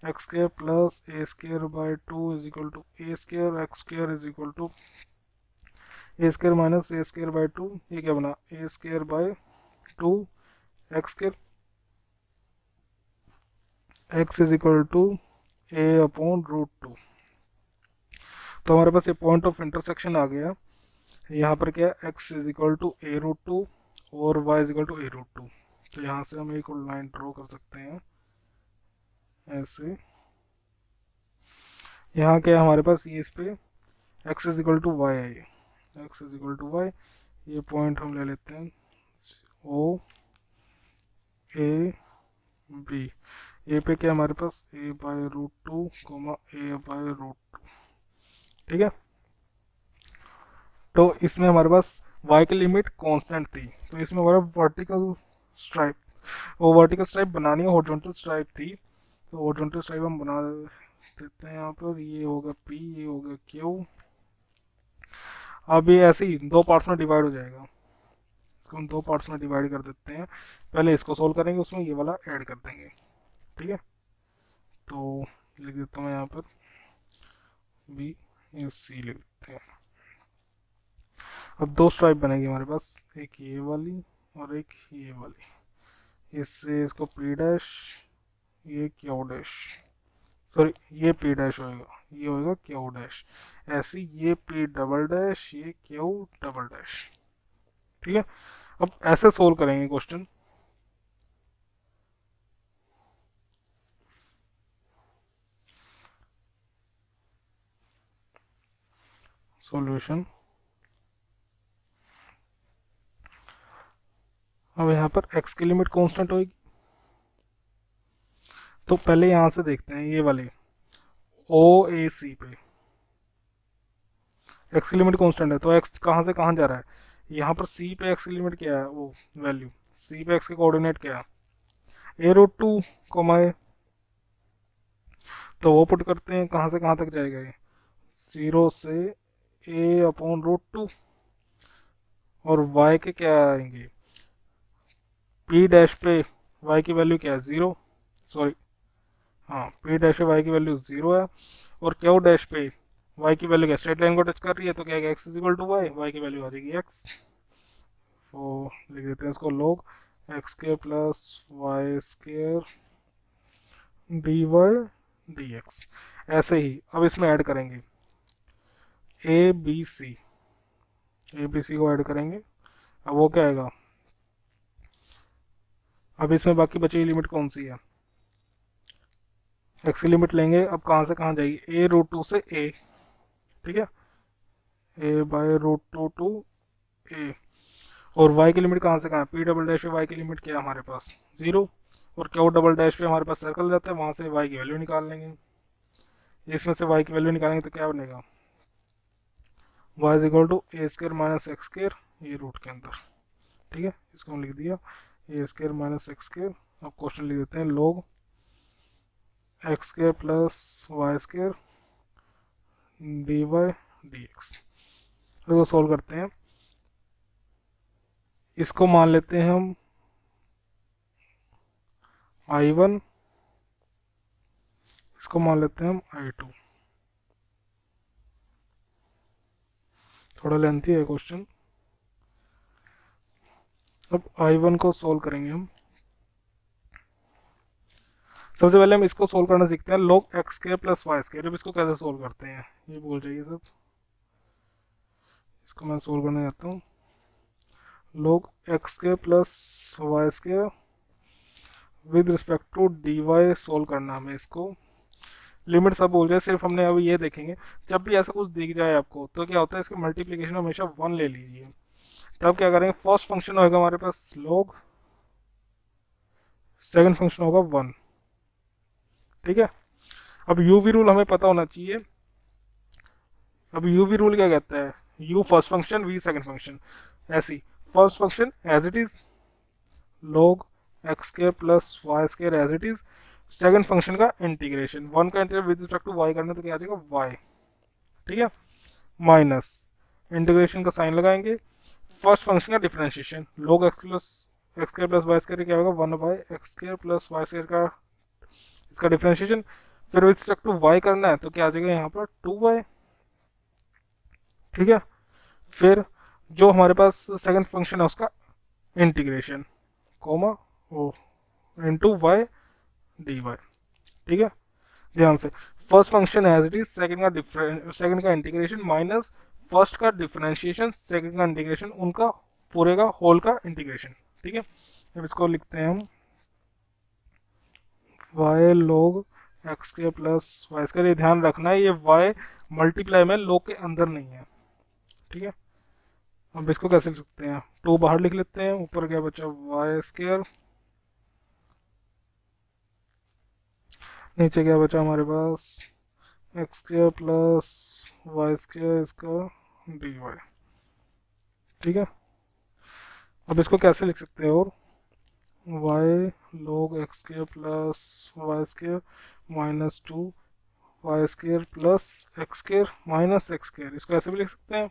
x² plus a²/2 is equal to a², x² is equal to a² minus a²/2, ये क्या बना a²/2, x² x is equal to a/√2। तो हमारे पास ये पॉइंट ऑफ इंटरसेक्शन आ गया, यहाँ पर क्या है x is equal to a√2 और y is equal to a√2। तो यहाँ से हम एक लाइन ड्रॉ कर सकते हैं ऐसे, यहाँ क्या है हमारे पास, ये इस पे x is equal to Y है, x is equal to y, ये पॉइंट हम ले लेते हैं ओ ए बी, ए पे क्या हमारे पास a/√2 a/√2, ठीक है। तो इसमें हमारे पास y की लिमिट कांस्टेंट थी, तो इसमें हमारा वर्टिकल स्ट्राइप, वो वर्टिकल स्ट्राइप बनानी है, हॉरिजॉन्टल स्ट्राइप थी, तो हॉरिजॉन्टल स्ट्राइप हम बना देते हैं यहाँ पर, ये होगा p, ये होगा q। अब ये ऐसे ही दो पार्ट्स में डिवाइड हो जाएगा, इसको हम दो पार्ट्स में डिवाइड कर देते हैं, पहले इसको सोल्व करेंगे, उसमें ये वाला ऐड कर देंगे, ठीक है। तो लिख देता हूँ यहाँ पर बी, ये सी लिख देते हैं। अब दो स्ट्राइप बनेगी हमारे पास, एक ये वाली और एक ये वाली, इससे इसको पी डैश, ये क्यू डैश, सॉरी ये पी डैश होएगा, ये होएगा क्यू डैश, ऐसे ये पी डबल डैश, ये क्यू डबल डैश, ठीक है। अब ऐसे सोल्व करेंगे क्वेश्चन, सॉल्यूशन। अब यहाँ पर x की लिमिट कांस्टेंट होगी, तो पहले यहाँ से देखते हैं ये वाले ओ ए सी पे x की लिमिट कांस्टेंट है, तो x कहाँ से कहाँ जा रहा है, यहाँ पर c पे x की लिमिट क्या है, वो वैल्यू c पे x के कोऑर्डिनेट क्या है a√2 कोमा ए, तो वो पुट करते हैं, कहाँ से कहाँ तक जाएगा ये 0 से a/√2, और y के क्या आएंगे p डैश पे y की वैल्यू क्या है 0, सॉरी हाँ p डैश पे y की वैल्यू 0 है, और q डैश पे y की वैल्यू क्या, स्ट्रेट लाइन को टच कर रही है, तो क्या है x is equal to y, y की वैल्यू आ जाएगी x, तो लिख देते हैं इसको log x² plus y² dy dx। ऐसे ही अब इसमें ऐड करेंगे ए बी सी को ऐड करेंगे, अब वो क्या आएगा, अब इसमें बाकी बची हुई लिमिट कौन सी है, x की लिमिट लेंगे, अब कहाँ से कहाँ जाएगी a√2 से a, ठीक है, a/√2 टू a, और y की लिमिट कहाँ से कहाँ, p डबल डैश पे y की लिमिट क्या है हमारे पास 0, और q डबल डैश पे हमारे पास सर्कल रहता है, वहाँ से y की वैल्यू निकाल लेंगे, इसमें से y की वैल्यू निकालेंगे तो क्या बनेगा y is equal to a² minus x², ये रूट के अंदर, ठीक है, इसको हम लिख दिया a² माइनस x²। अब क्वेश्चन लिख देते हैं log x² plus y² dy dx। इसको सोल्व करते हैं, इसको मान लेते हैं हम I1, इसको मान लेते हैं हम I2, थोड़ा लेंथी है क्वेश्चन। अब I1 को सोल्व करेंगे हम, सबसे पहले हम इसको सोल्व करना सीखते हैं log x² प्लस y², अब इसको कैसे सोल्व करते हैं ये भूल जाइए सब, इसको मैं सोल्व करने जाता हूँ log x square plus Y square with respect to D Y solve करना हमें इसको। लिमिट सब बोल जाए, सिर्फ हमने अभी ये देखेंगे जब भी ऐसा कुछ दिख जाए आपको तो क्या होता है, इसका मल्टीप्लीकेशन हमेशा 1 ले लीजिए। तब क्या करेंगे, फर्स्ट फंक्शन होगा हमारे पास log, सेकंड फंक्शन होगा 1। ठीक है, अब यूवी रूल हमें पता होना चाहिए। अब यूवी रूल क्या कहता है, u first function v second function. ऐसी first function as it is log x square plus Y square as it is, second function का इंटीग्रेशन, 1 का integration with respect to y करना तो क्या आ जाएगा y। ठीक है, माइनस इंटीग्रेशन का साइन लगाएंगे, फर्स्ट फंक्शन का differentiation log x square plus Y square क्या होगा 1 by x square plus Y square का इसका डिफरेंशिएशन, फिर विद रिस्पेक्ट टू y करना है तो क्या आ जाएगा यहाँ पर 2y। ठीक है, फिर जो हमारे पास सेकंड फंक्शन है उसका integration comma o into y D Y. ठीक है, ध्यान से first function as it is, second का इंटीग्रेशन माइनस फर्स्ट का डिफरेंशिएशन, सेकंड का इंटीग्रेशन, उनका पूरे का होल का इंटीग्रेशन। ठीक है, अब इसको लिखते हैं हम y log x square plus Y square. ये ध्यान रखना है, ये y मल्टीप्लाई में log के अंदर नहीं है। ठीक है, अब इसको कैसे लिख सकते हैं, 2 बाहर लिख लेते हैं, ऊपर क्या बचा वाई स्क्र, नीचे क्या बचा हमारे पास x square plus Y square इसका डी वाई। ठीक है, अब इसको कैसे लिख सकते हैं, और y log x square plus Y square minus 2 y square plus x square minus x square, इसको ऐसे भी लिख सकते हैं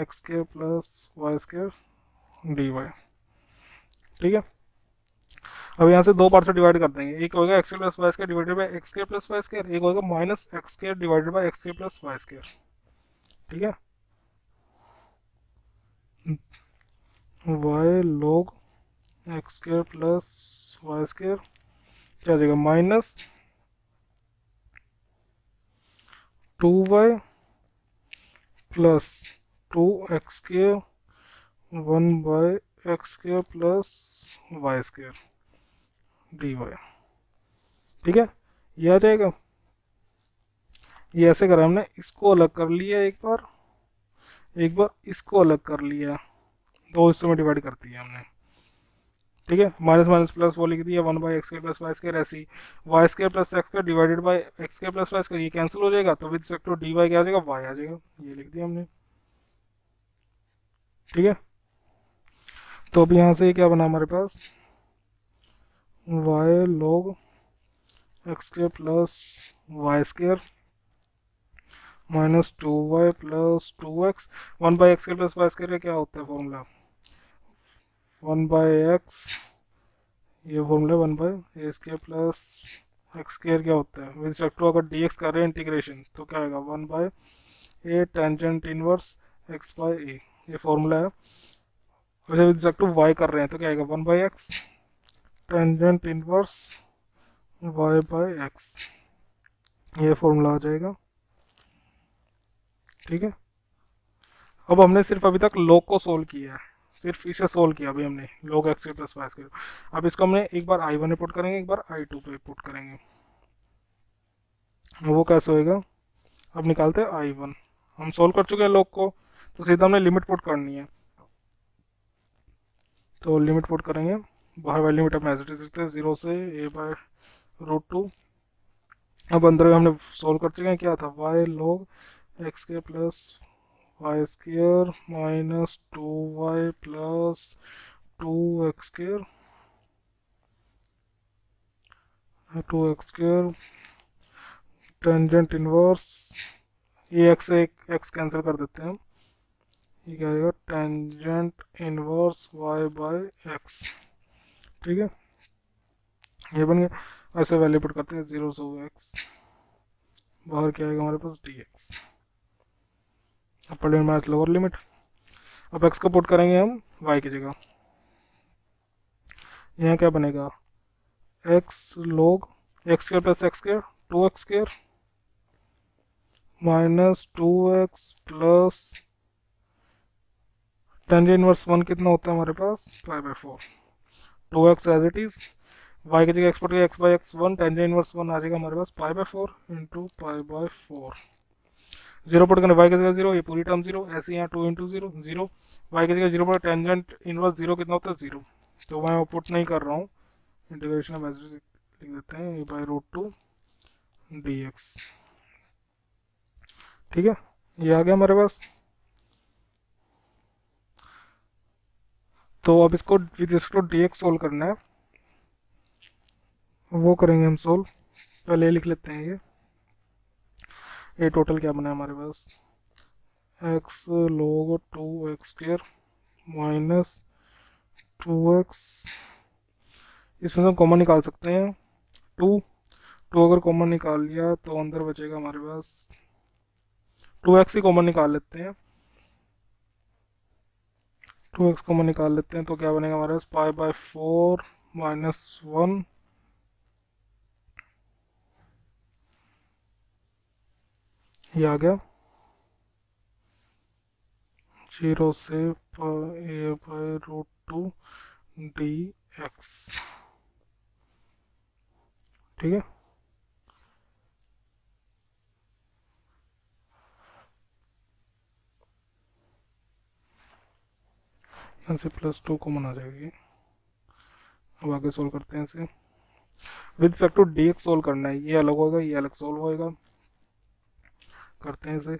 x square plus Y square D Y. ठीक है, अब यहाँ से 2 पार्ट से डिवाइड कर देंगे, एक होगा x plus Y square divided by x square plus Y square, एक होगा minus x square divided by x square plus Y square. ठीक है, y log x square plus Y square क्या आ जाएगा minus 2y plus 2x square 1 by x square plus Y square D Y. ठीक है, ये आ जाएगा, ये ऐसे करा हमने, इसको अलग कर लिया एक बार इसको अलग कर लिया, 2 हिस्सों में डिवाइड कर दिया हमने। ठीक है, माइनस माइनस प्लस वो लिख दिया 1 by x square plus Y square, ऐसी y square plus x square divided by x square plus Y square, ये कैंसिल हो जाएगा तो with respect to D y क्या आ जाएगा वाई आ जाएगा, ये लिख दिया हमने। ठीक है, तो अब यहाँ से क्या बना हमारे पास y log x square plus Y square minus 2y plus 2x, 1 by x square plus Y square क्या होता है फॉर्मूला 1 बाई एक्स, ये formula 1 by a square plus x square क्या होता है विद रिस्पेक्ट टू, अगर डी एक्स कर रहे हैं इंटीग्रेशन तो क्या आएगा 1 by a tangent inverse x by a, ये फॉर्मूला है। वैसे विद रिस्पेक्ट टू वाई कर रहे हैं तो क्या आएगा 1 by x tangent inverse y by x, ये फॉर्मूला आ जाएगा। ठीक है, अब हमने सिर्फ अभी तक log को सोल्व किया है, सिर्फ इसे सोल्व किया अभी हमने log x square plus Y square. अब इसको हमने एक बार i1 पे पुट करेंगे, एक बार i2 पे पुट करेंगे, वो कैसे होएगा, अब निकालते हैं i1, हम सोल्व कर चुके हैं log को तो सीधा हमने लिमिट पुट करनी है, तो लिमिट पुट करेंगे, बाहर वाली लिमिट अपने एज इट इज रखते हैं 0 से a बाय रूट 2। अब अंदर हमने सोल्व कर चुके हैं, क्या था y log x square plus Y square minus 2y plus 2x square 2x square tangent inverse, ये x से एक x कैंसिल कर देते हैं हम, ये क्या आएगा tangent inverse y by x। ठीक है, ये बन गया, ऐसे वैल्यू पुट करते हैं 0 से x, बाहर क्या आएगा हमारे पास dx, अपर लिमिट माइनस लोअर लिमिट। अब x को पुट करेंगे हम y की जगह, यहाँ क्या बनेगा x log x square plus x square 2x square minus 2x plus tangent inverse 1 कितना होता है हमारे पास, 5/4। 2x as it is, y की जगह एक्सपोर्ट किया x/x1, टेंजेंट इनवर्स 1 आ जाएगा हमारे पास 5/4 इंटू 5/4। जीरो पुट करना, y की जगह 0, ये पूरी टर्म 0, ऐसे यहाँ 2 इंटू 0 0, y की जगह 0 पर टेंजेंट इनवर्स 0 कितना होता है 0, तो मैं पुट नहीं कर रहा हूँ, इंटीग्रेशन का मैसेज लिख देते हैं a/√2 dx। ठीक है, ये आ गया हमारे पास। तो अब इसको with respect to dx solve करना है, वो करेंगे हम सोल्व। पहले लिख लेते हैं ये टोटल क्या बना है हमारे पास, x log 2x square minus 2x, इसमें से हम कॉमन निकाल सकते हैं 2, 2 अगर कॉमन निकाल लिया तो अंदर बचेगा हमारे पास 2x ही कॉमन निकाल लेते हैं, 2x कॉमन निकाल लेते हैं तो क्या बनेगा हमारे पास 5/4 -1, ये आ गया 0 से a/√2 dx। ठीक है, यहाँ से +2 कॉमन आ जाएगी। अब आगे सोल्व करते हैं इसे, with respect to dx solve करना है, ये अलग होगा ये अलग सोल्व होएगा। करते हैं इसे,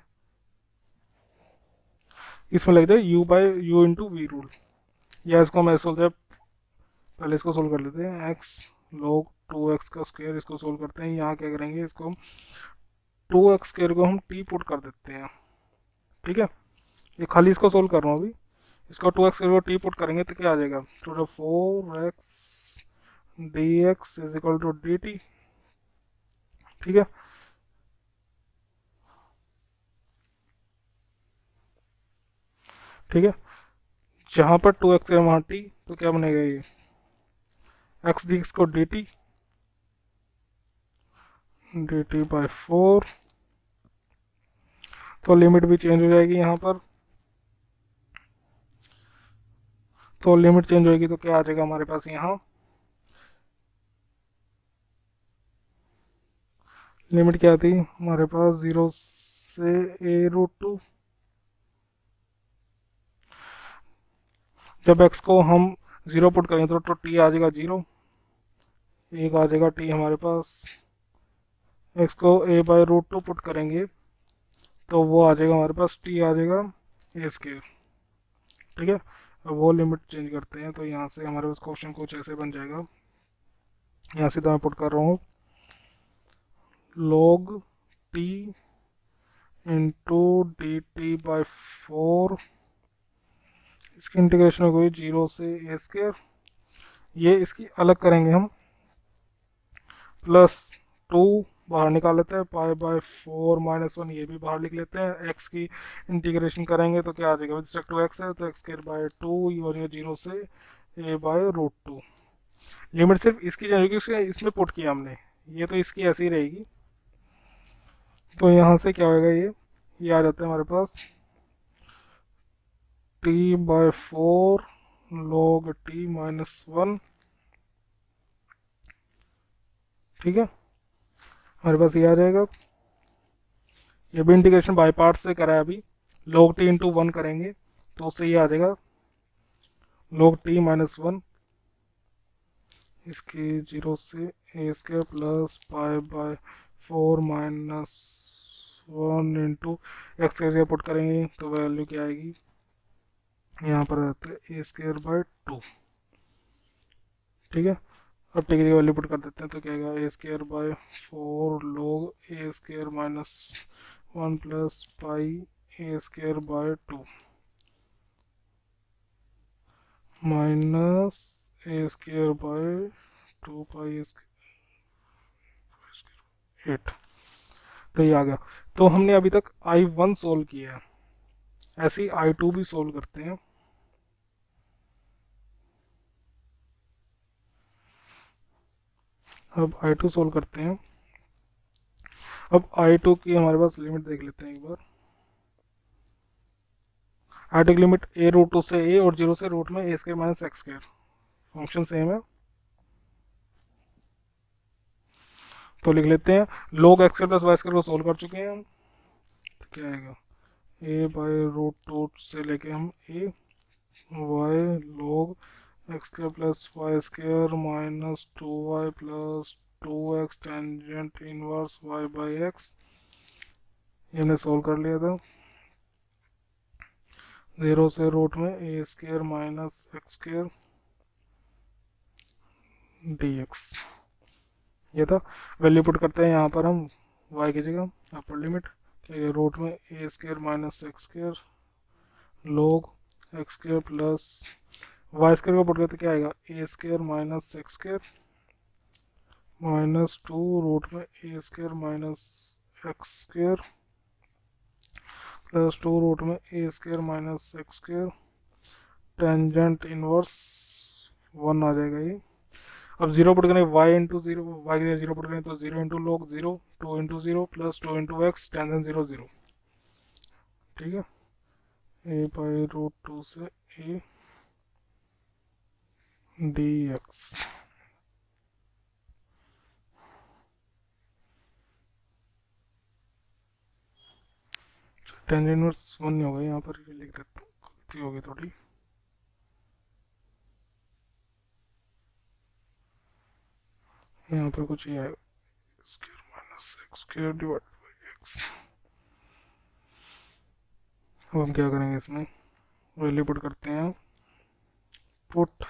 इसमें लग जाए u/u इंटू वी रूल, या इसको हम ऐसे सोल्व, पहले इसको सोल्व कर लेते हैं, x log 2x का स्क्वायर, इसको सोल्व करते हैं। यहाँ क्या करेंगे, इसको हम 2x स्क्वायर को हम t पुट कर देते हैं। ठीक है, ये खाली इसको सोल्व कर रहा हूँ अभी, इसको 2x स्क्वायर को t पुट करेंगे तो क्या आ जाएगा, 4x dx is equal to dt। ठीक है, ठीक है, जहाँ पर 2x है वहाँ t, तो क्या बनेगा ये x dx को dt, dt/4, तो लिमिट भी चेंज हो जाएगी यहाँ पर, तो लिमिट चेंज होगी तो क्या आ जाएगा हमारे पास यहाँ, लिमिट क्या थी हमारे पास 0 से a√2, जब x को हम 0 पुट करेंगे तो t आ जाएगा 0, एक आ जाएगा t हमारे पास, x को a/√2 पुट करेंगे तो वो आ जाएगा हमारे पास t आ जाएगा a²। ठीक है, अब वो लिमिट चेंज करते हैं तो यहाँ से हमारे पास क्वेश्चन कुछ ऐसे बन जाएगा, यहाँ से तो मैं पुट कर रहा हूँ log t इंटू dt/4, इसकी इंटीग्रेशन हो गई 0 से a², ये इसकी अलग करेंगे हम, +2 बाहर निकाल लेते हैं, π/4 -1 ये भी बाहर लिख लेते हैं, x की इंटीग्रेशन करेंगे तो क्या आ जाएगा, विद रिस्पेक्ट टू x है तो x²/2, ये हो जाएगा 0 से a/√2। लिमिट सिर्फ इसकी चेंज होगी, इसमें पुट किया हमने, ये तो इसकी ऐसी ही रहेगी, तो यहाँ से क्या होगा, ये आ जाता है हमारे पास t/4 log t -1। ठीक है, हमारे पास ये आ जाएगा, ये भी इंटीग्रेशन बाय पार्ट से करा है अभी, log t इंटू 1 करेंगे तो उससे ये आ जाएगा log t -1, इसकी 0 से a² प्लस π/4 -1 इंटू एक्स के जगह पुट करेंगे तो वैल्यू क्या आएगी, यहाँ पर रहता है a²/2। ठीक है, अब टी की वैल्यू पुट कर देते हैं तो क्या आएगा, a²/4 log a² -1 plus pi a²/2 minus a²/2 पाई a², 8। तो ये आ गया, तो हमने अभी तक I1 सोल्व किया है, ऐसे ही I2 भी सोल्व करते हैं। अब I2 सोल्व करते हैं, अब I2 की हमारे पास लिमिट देख लेते हैं एक बार, आर्टिक लिमिट ए रूट टू से ए और 0 से रूट में a square minus x square, function same है तो लिख लेते हैं। log x square plus Y square को सोल्व कर चुके हैं हम, तो क्या आएगा ए बाई रूट टू से लेके हम a y log x square plus Y square minus two y plus two x tangent inverse y by x, ये हमने सोल्व कर लिया था। 0 से रूट में a square minus x square D x, ये था। वैल्यू पुट करते हैं यहाँ पर हम y की जगह अपर लिमिट, क्या रूट में a square minus x square log x square plus Y square को पुट करते क्या आएगा a square minus x square minus two root में a square minus x square plus two root में a square minus x square tangent inverse 1 आ जाएगा ये। अब जीरो पुट करें y इंटू जीरो, वाई के लिए जीरो पुट करें तो 0 into log 0, 2 into zero plus 2 into x tangent 0 0, ठीक है। ए बाई रूट टू से A D x, tangent inverse 1 नहीं होगा, यहाँ पर लिख देता हूँ, गलती होगी थोड़ी। यहाँ पर कुछ ये आएगा square minus x square divided by x. अब हम क्या करेंगे इसमें वैल्यू पुट करते हैं, पुट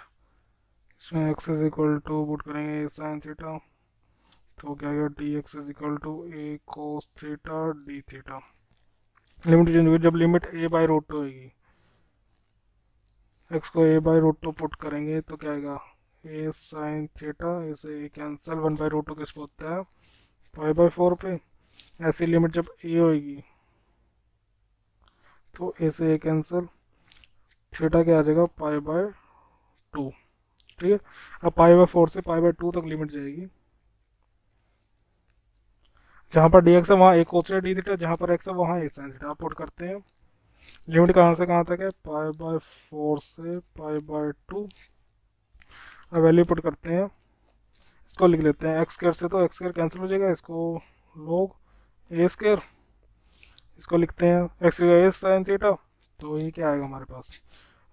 इसमें x is equal to put करेंगे साइन थीटा, तो क्या आएगा d x is equal to a cos theta D theta. Limit change होगी जब limit a by root two होगी, एक्स को a by root two put करेंगे तो क्या आएगा ए साइन थीटा, इसे a cancel, 1 by root two किस पे होता है पाई बाई 4 पे। ऐसी लिमिट जब ए होगी तो ए से ए कैंसिल, थीटा क्या आ जाएगा पाई बाय 2, ठीक है। अब पाई बाय 4 से पाई बाय 2 तक लिमिट जाएगी, जहाँ पर डी एक्स है वहाँ ए कोस डी थीटा, जहाँ पर एक्स है वहाँ ए साइन थीटा। पुट करते हैं लिमिट कहाँ से कहाँ तक है पाई बाय 4 से पाई बाय 2। अब वैल्यू पुट करते हैं, इसको लिख लेते हैं एक्स स्क्वायर से तो एक्स स्क्वायर कैंसिल हो जाएगा, इसको लोग ए स्क्वायर, इसको लिखते हैं एक्स ए साइन थीटा, तो ये क्या आएगा हमारे पास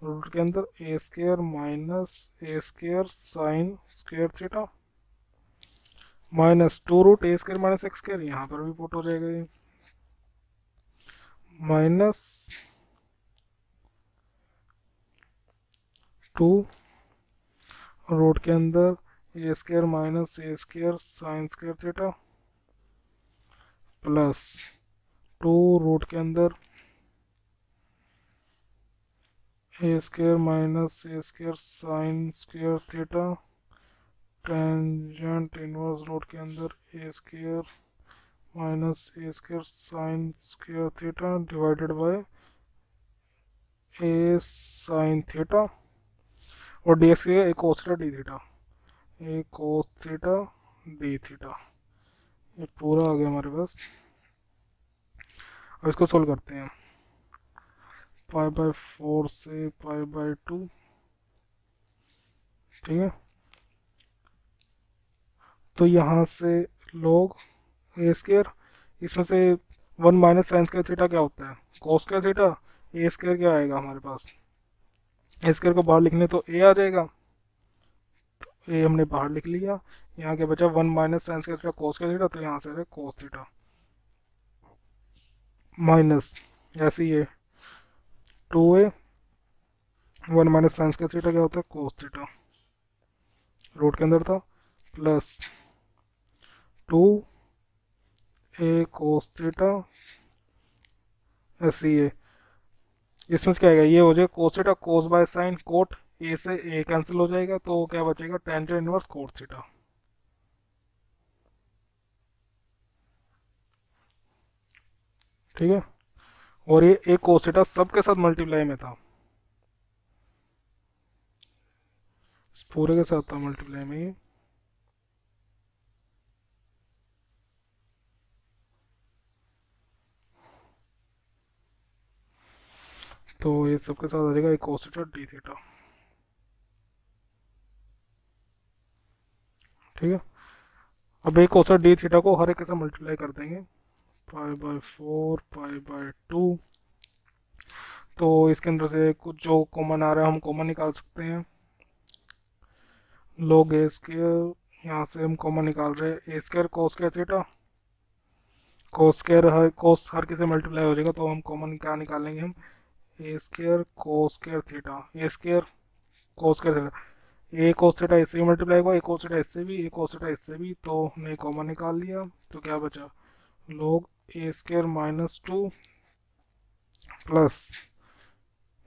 रूट के अंदर a square minus a square sine square theta minus two root a square minus x square, यहाँ पर भी पुट हो जाएगा ये माइनस टू रूट के अंदर a square minus a square sine square theta plus two root के अंदर a square minus a square sine square theta tangent inverse root के अंदर a square minus a square sine square theta divided by A sine theta और d x a cos theta D theta, a cos theta D theta, ये पूरा आ गया हमारे पास। अब इसको solve करते हैं, पाई बाय 4 से पाई बाय 2, ठीक है। तो यहाँ से log ए स्क्वायर, इसमें से 1 माइनस साइन स्क्वायर थीटा क्या होता है कोस स्क्वायर थीटा, ए स्क्वायर क्या आएगा हमारे पास, ए स्क्वायर को बाहर लिखने तो ए आ जाएगा, तो ए हमने बाहर लिख लिया। यहाँ क्या बचा 1 minus sine square theta cos square theta, तो यहाँ से कोस थीटा माइनस ऐसे ही है 2a 1 minus sine square theta क्या होता है कोस थीटा, रूट के अंदर था प्लस 2a कोस थीटा ऐसे ही है। इसमें से क्या आएगा ये हो जाएगा cos theta cos by sine cot, a से ए कैंसिल हो जाएगा तो क्या बचेगा टेंजेंट इनवर्स कोट थीटा, ठीक है। और ये एक कोस थीटा सबके साथ मल्टीप्लाई में था, इस पूरे के साथ था मल्टीप्लाई में ये, तो ये सबके साथ आ जाएगा एक cos थीटा डी थीटा। ठीक है, अब एक cos डी थीटा को हर एक के साथ मल्टीप्लाई कर देंगे, पाई बाय 4 पाई बाय 2। तो इसके अंदर से कुछ जो कॉमन आ रहा है हम कॉमन निकाल सकते हैं, log ए स्क्वायर, यहाँ से हम कॉमन निकाल रहे हैं a square cos square theta, cos square हर किसी मल्टीप्लाई हो जाएगा, तो हम कॉमन क्या निकालेंगे, हम ए स्क्वायर cos स्क्वायर थीटा, ए स्क्वायर cos स्क्वायर थीटा, ए cos थीटा इससे भी मल्टीप्लाई हुआ, ए cos थीटा इससे भी, ए cos थीटा इससे भी, तो हमने कॉमन निकाल लिया। तो क्या बचा, log ए स्क्वायर माइनस 2 प्लस,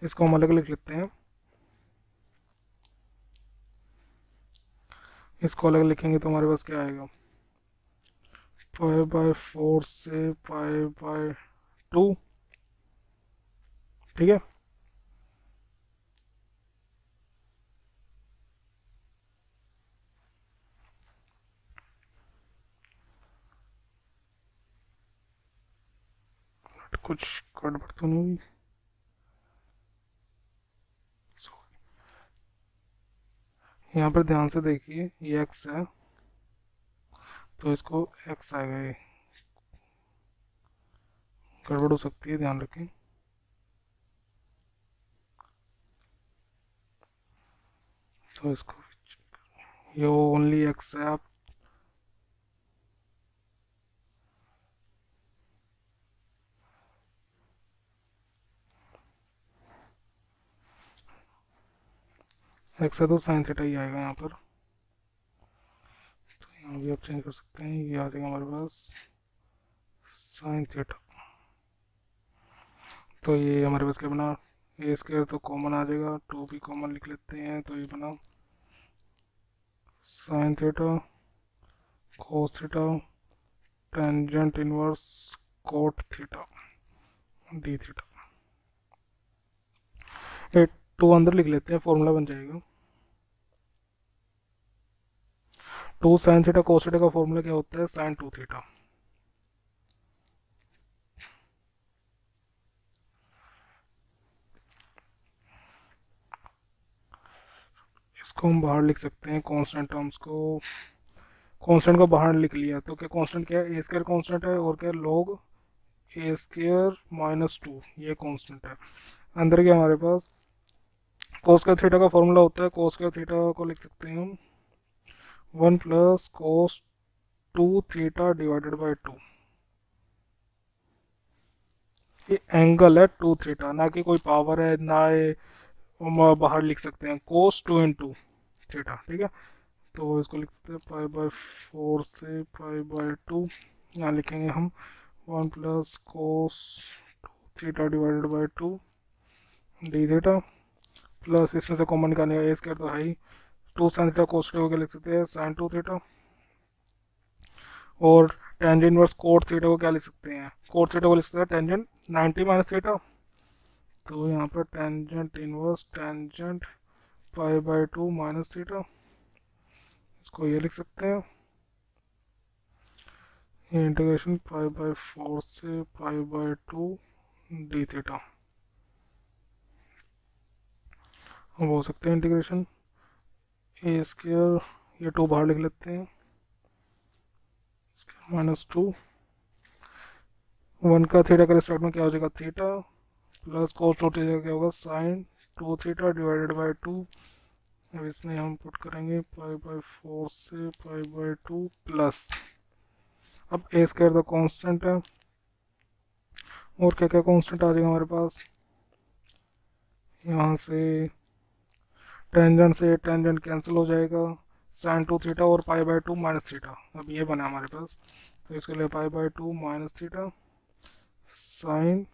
इसको हम अलग लिख लेते हैं, इसको अलग लिखेंगे तो हमारे पास क्या आएगा, पाई बाय 4 से पाई बाय 2। ठीक है, कुछ गड़बड़ तो नहीं हुई। यहाँ पर ध्यान से देखिए, ये x है तो इसको x आएगा, ये गड़बड़ हो सकती है, ध्यान रखें। तो इसको, ये ओनली x है, आप x है तो साइन थीटा ही आएगा यहाँ पर। तो यहाँ भी आप चेंज कर सकते हैं, ये आ जाएगा हमारे पास साइन थीटा। तो ये हमारे पास क्या बना, ए स्क्वायर तो कॉमन आ जाएगा, 2 भी कॉमन लिख लेते हैं, तो ये बना sine theta cos theta tangent inverse cot theta D theta. ये 2 अंदर लिख लेते हैं, फॉर्मूला बन जाएगा 2 साइन थीटा cos थीटा का फॉर्मूला क्या होता है, साइन 2 थीटा। इसको हम बाहर लिख सकते हैं, कांस्टेंट टर्म्स को, कांस्टेंट को बाहर लिख लिया तो क्या कांस्टेंट क्या है, ए स्क्वायर कांस्टेंट है, और क्या log ए स्क्वायर माइनस 2, ये कांस्टेंट है। अंदर क्या हमारे पास cos का थीटा का फॉर्मूला होता है, cos का थीटा को लिख सकते हैं हम 1 plus cos 2 theta divided by 2। ये एंगल है 2 थीटा, ना कि कोई पावर है, ना ये हम बाहर लिख सकते हैं cos 2 इंटू थीटा। ठीक है, तो इसको लिख सकते हैं पाई बाय 4 से पाई बाय 2, यहाँ लिखेंगे हम 1 plus cos 2 theta divided by 2 D theta, plus इसमें से कॉमन निकालने का ए स्क्वायर तो है ही, 2 साइन थीटा cos थीटा को लिख सकते हैं साइन 2 थीटा, और टेंजेंट इनवर्स कोट थीटा को क्या लिख सकते हैं, कोट थीटा को लिख सकते हैं टेंजेंट 90 माइनस थीटा। तो यहाँ पर tangent inverse tangent pi by 2 minus theta, इसको ये लिख सकते हैं, ये इंटीग्रेशन पाई बाय 4 से पाई बाय 2 डी थीटा। अब हो सकते हैं इंटीग्रेशन ए स्क्वायर, ये 2 बाहर लिख लेते हैं, माइनस 2, 1 का थीटा के रिस्पेक्ट में क्या हो जाएगा थीटा, प्लस cos 2 थीटा क्या होगा साइन 2 थीटा डिवाइडेड बाई 2। अब इसमें हम पुट करेंगे पाई बाय 4 से पाई बाय 2 प्लस, अब ए स्क्वायर तो कांस्टेंट है, और क्या क्या कांस्टेंट आ जाएगा हमारे पास, यहाँ से टेंजेंट कैंसिल हो जाएगा, साइन 2 थीटा और पाई बाय 2 माइनस थीटा, अब ये बना हमारे पास। तो इसके लिए पाई by 2 minus theta sine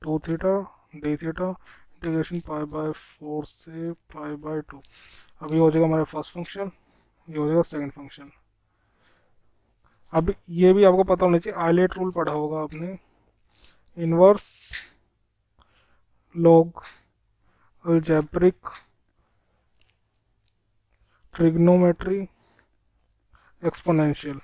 2 theta D theta, integration pi by 4 से पाई बाय 2। अब ये हो जाएगा हमारा फर्स्ट फंक्शन, ये हो जाएगा सेकंड फंक्शन। अब ये भी आपको पता होना चाहिए, आइलेट रूल पढ़ा होगा आपने, inverse log algebraic trigonometry exponential.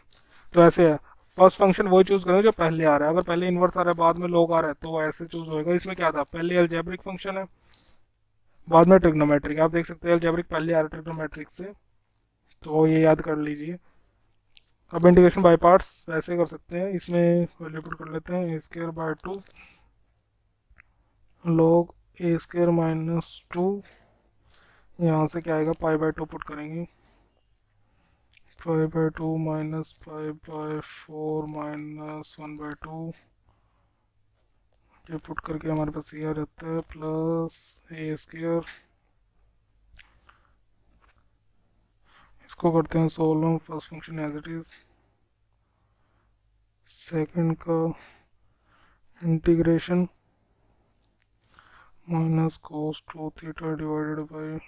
तो ऐसे है, फर्स्ट फंक्शन वही चूज करेंगे जो पहले आ रहा है। अगर पहले इन्वर्स आ रहा है बाद में log आ रहा है तो वो ऐसे चूज होएगा। इसमें क्या था, पहले अलजेब्रिक फंक्शन है बाद में ट्रिग्नोमेट्रिक। आप देख सकते हैं अलजेब्रिक पहले आ रहा है ट्रिग्नोमेट्रिक से, तो ये याद कर लीजिए। अब इंटीग्रेशन बाय पार्ट्स वैसे कर सकते हैं, इसमें वैल्यू पुट कर लेते हैं a² / 2 log a² - 2। यहाँ से क्या आएगा, π/2 पुट करेंगे, π/2 माइनस π/4 माइनस 1/2। ये पुट करके हमारे पास ये आ जाता है प्लस a²। इसको करते हैं solve. First function as it is, second का integration minus cos 2 theta divided by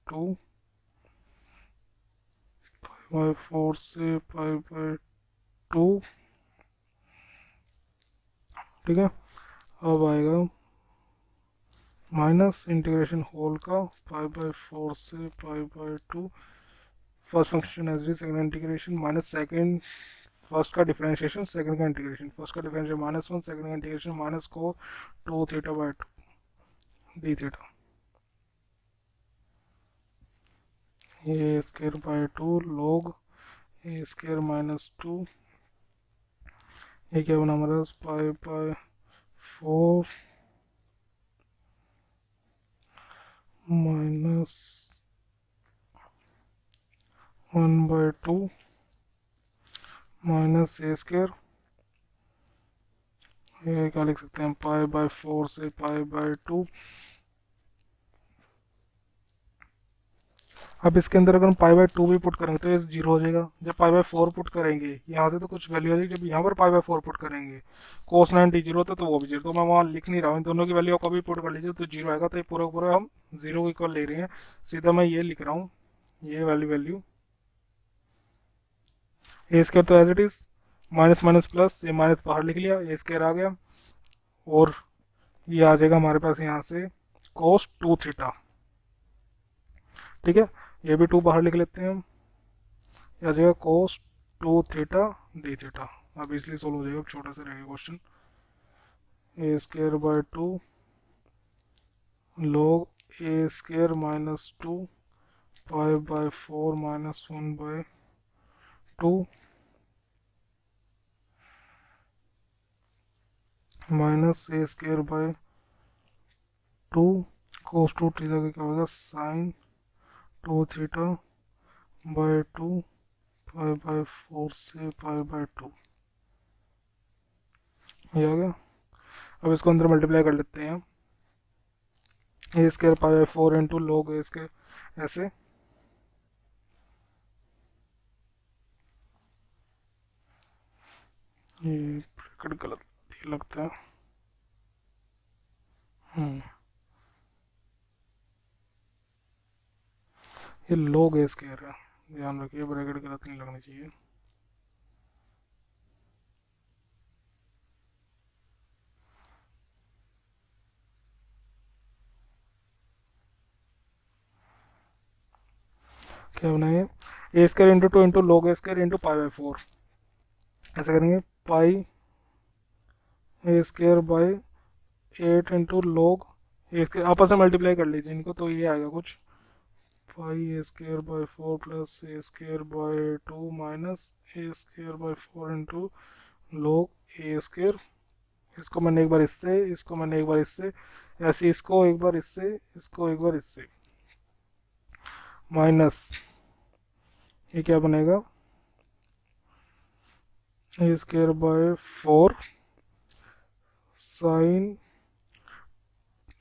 2 π/4 से π/2। ठीक है, अब आएगा माइनस इंटीग्रेशन होल का π/4 से π/2। First function as it, second integration minus second first का डिफरेंशिएशन सेकंड का इंटीग्रेशन। फर्स्ट का डिफरेंशिएशन -1, सेकंड का इंटीग्रेशन माइनस cos 2 थीटा/2 d theta. a²/2 log a² - 2। ये क्या बना हमारे पास, π/4 माइनस 1/2 माइनस a²। ये क्या लिख सकते हैं, π/4 से π/2। अब इसके अंदर अगर हम π/2 भी पुट करेंगे तो ये 0 हो जाएगा। जब π/4 पुट करेंगे यहाँ से तो कुछ वैल्यू आ जाएगी, जब यहाँ पर π/4 पुट करेंगे cos 90 जीरो होता तो वो भी 0। तो मैं वहाँ लिख नहीं रहा हूँ, इन दोनों की वैल्यू कभी पुट कर लीजिए तो 0 आएगा। तो ये पूरा पूरा हम 0 इक्वल ले रहे हैं, सीधा मैं ये लिख रहा हूँ, ये वाली वैल्यू a² तो as it is, minus minus plus, ये माइनस बाहर लिख लिया, a² आ गया, और ये आ जाएगा हमारे पास यहाँ से cos 2 थीटा। ठीक है, ये भी 2 बाहर लिख लेते हैं हम, ये आ जाएगा cos 2 थीटा डी थीटा। अब इसलिए सोल्व हो जाएगा, छोटा सा रहेगा question. a²/2 log a² - 2 π/4 minus 1/2 minus a²/2 cos 2 theta का क्या होगा, sin 2 थीटा/2 π/4 से π/2। ये आ गया। अब इसको अंदर मल्टीप्लाई कर लेते हैं, a² π/4 इंटू log a², ऐसे ये ब्रैकेट गलत लगता है। ये log a² है, ध्यान रखिए ब्रैकेट गलत नहीं लगनी चाहिए। क्या बनाएंगे, a² into 2 into log a² into π/4, ऐसे करेंगे। पाई a² / 8 इंटू log a², आपस में मल्टीप्लाई कर लीजिए इनको तो ये आएगा कुछ, पाई a²/4 plus a²/2 minus a²/4 into log a²। इसको मैंने एक बार इससे, इसको मैंने एक बार इससे, ऐसे इसको एक बार इससे, इसको एक बार इससे, माइनस ये क्या बनेगा, a²/4 साइन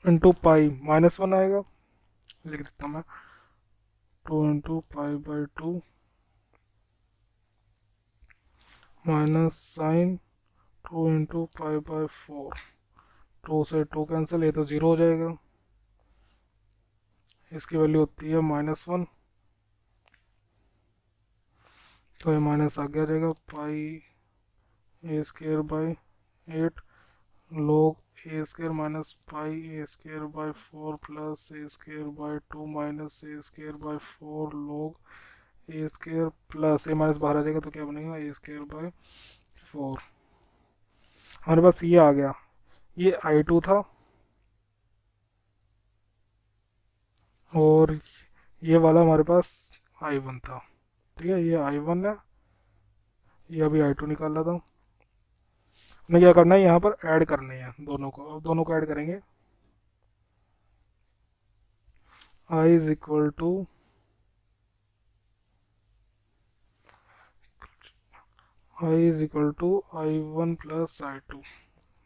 इंटू पाई -1 आएगा, लिख देता हूँ मैं, 2 इंटू π/2 माइनस साइन 2 इंटू π/4। 2 से 2 कैंसिल, ये तो 0 हो जाएगा। इसकी वैल्यू होती है -1, तो ये माइनस आगे आ जाएगा। Pi a²/8 log a² minus pi a²/4 plus a²/2 minus a²/4 log a² plus, a minus बाहर आ जाएगा तो क्या बनेगा, a²/4 4, हमारे पास ये आ गया, ये I2 था और ये वाला हमारे पास I1 था। ठीक है, ये I1 है, ये अभी I2 निकाला था। हमें क्या करना है, यहाँ पर ऐड करने हैं दोनों को। अब दोनों को ऐड करेंगे। I is equal to I1 plus I2,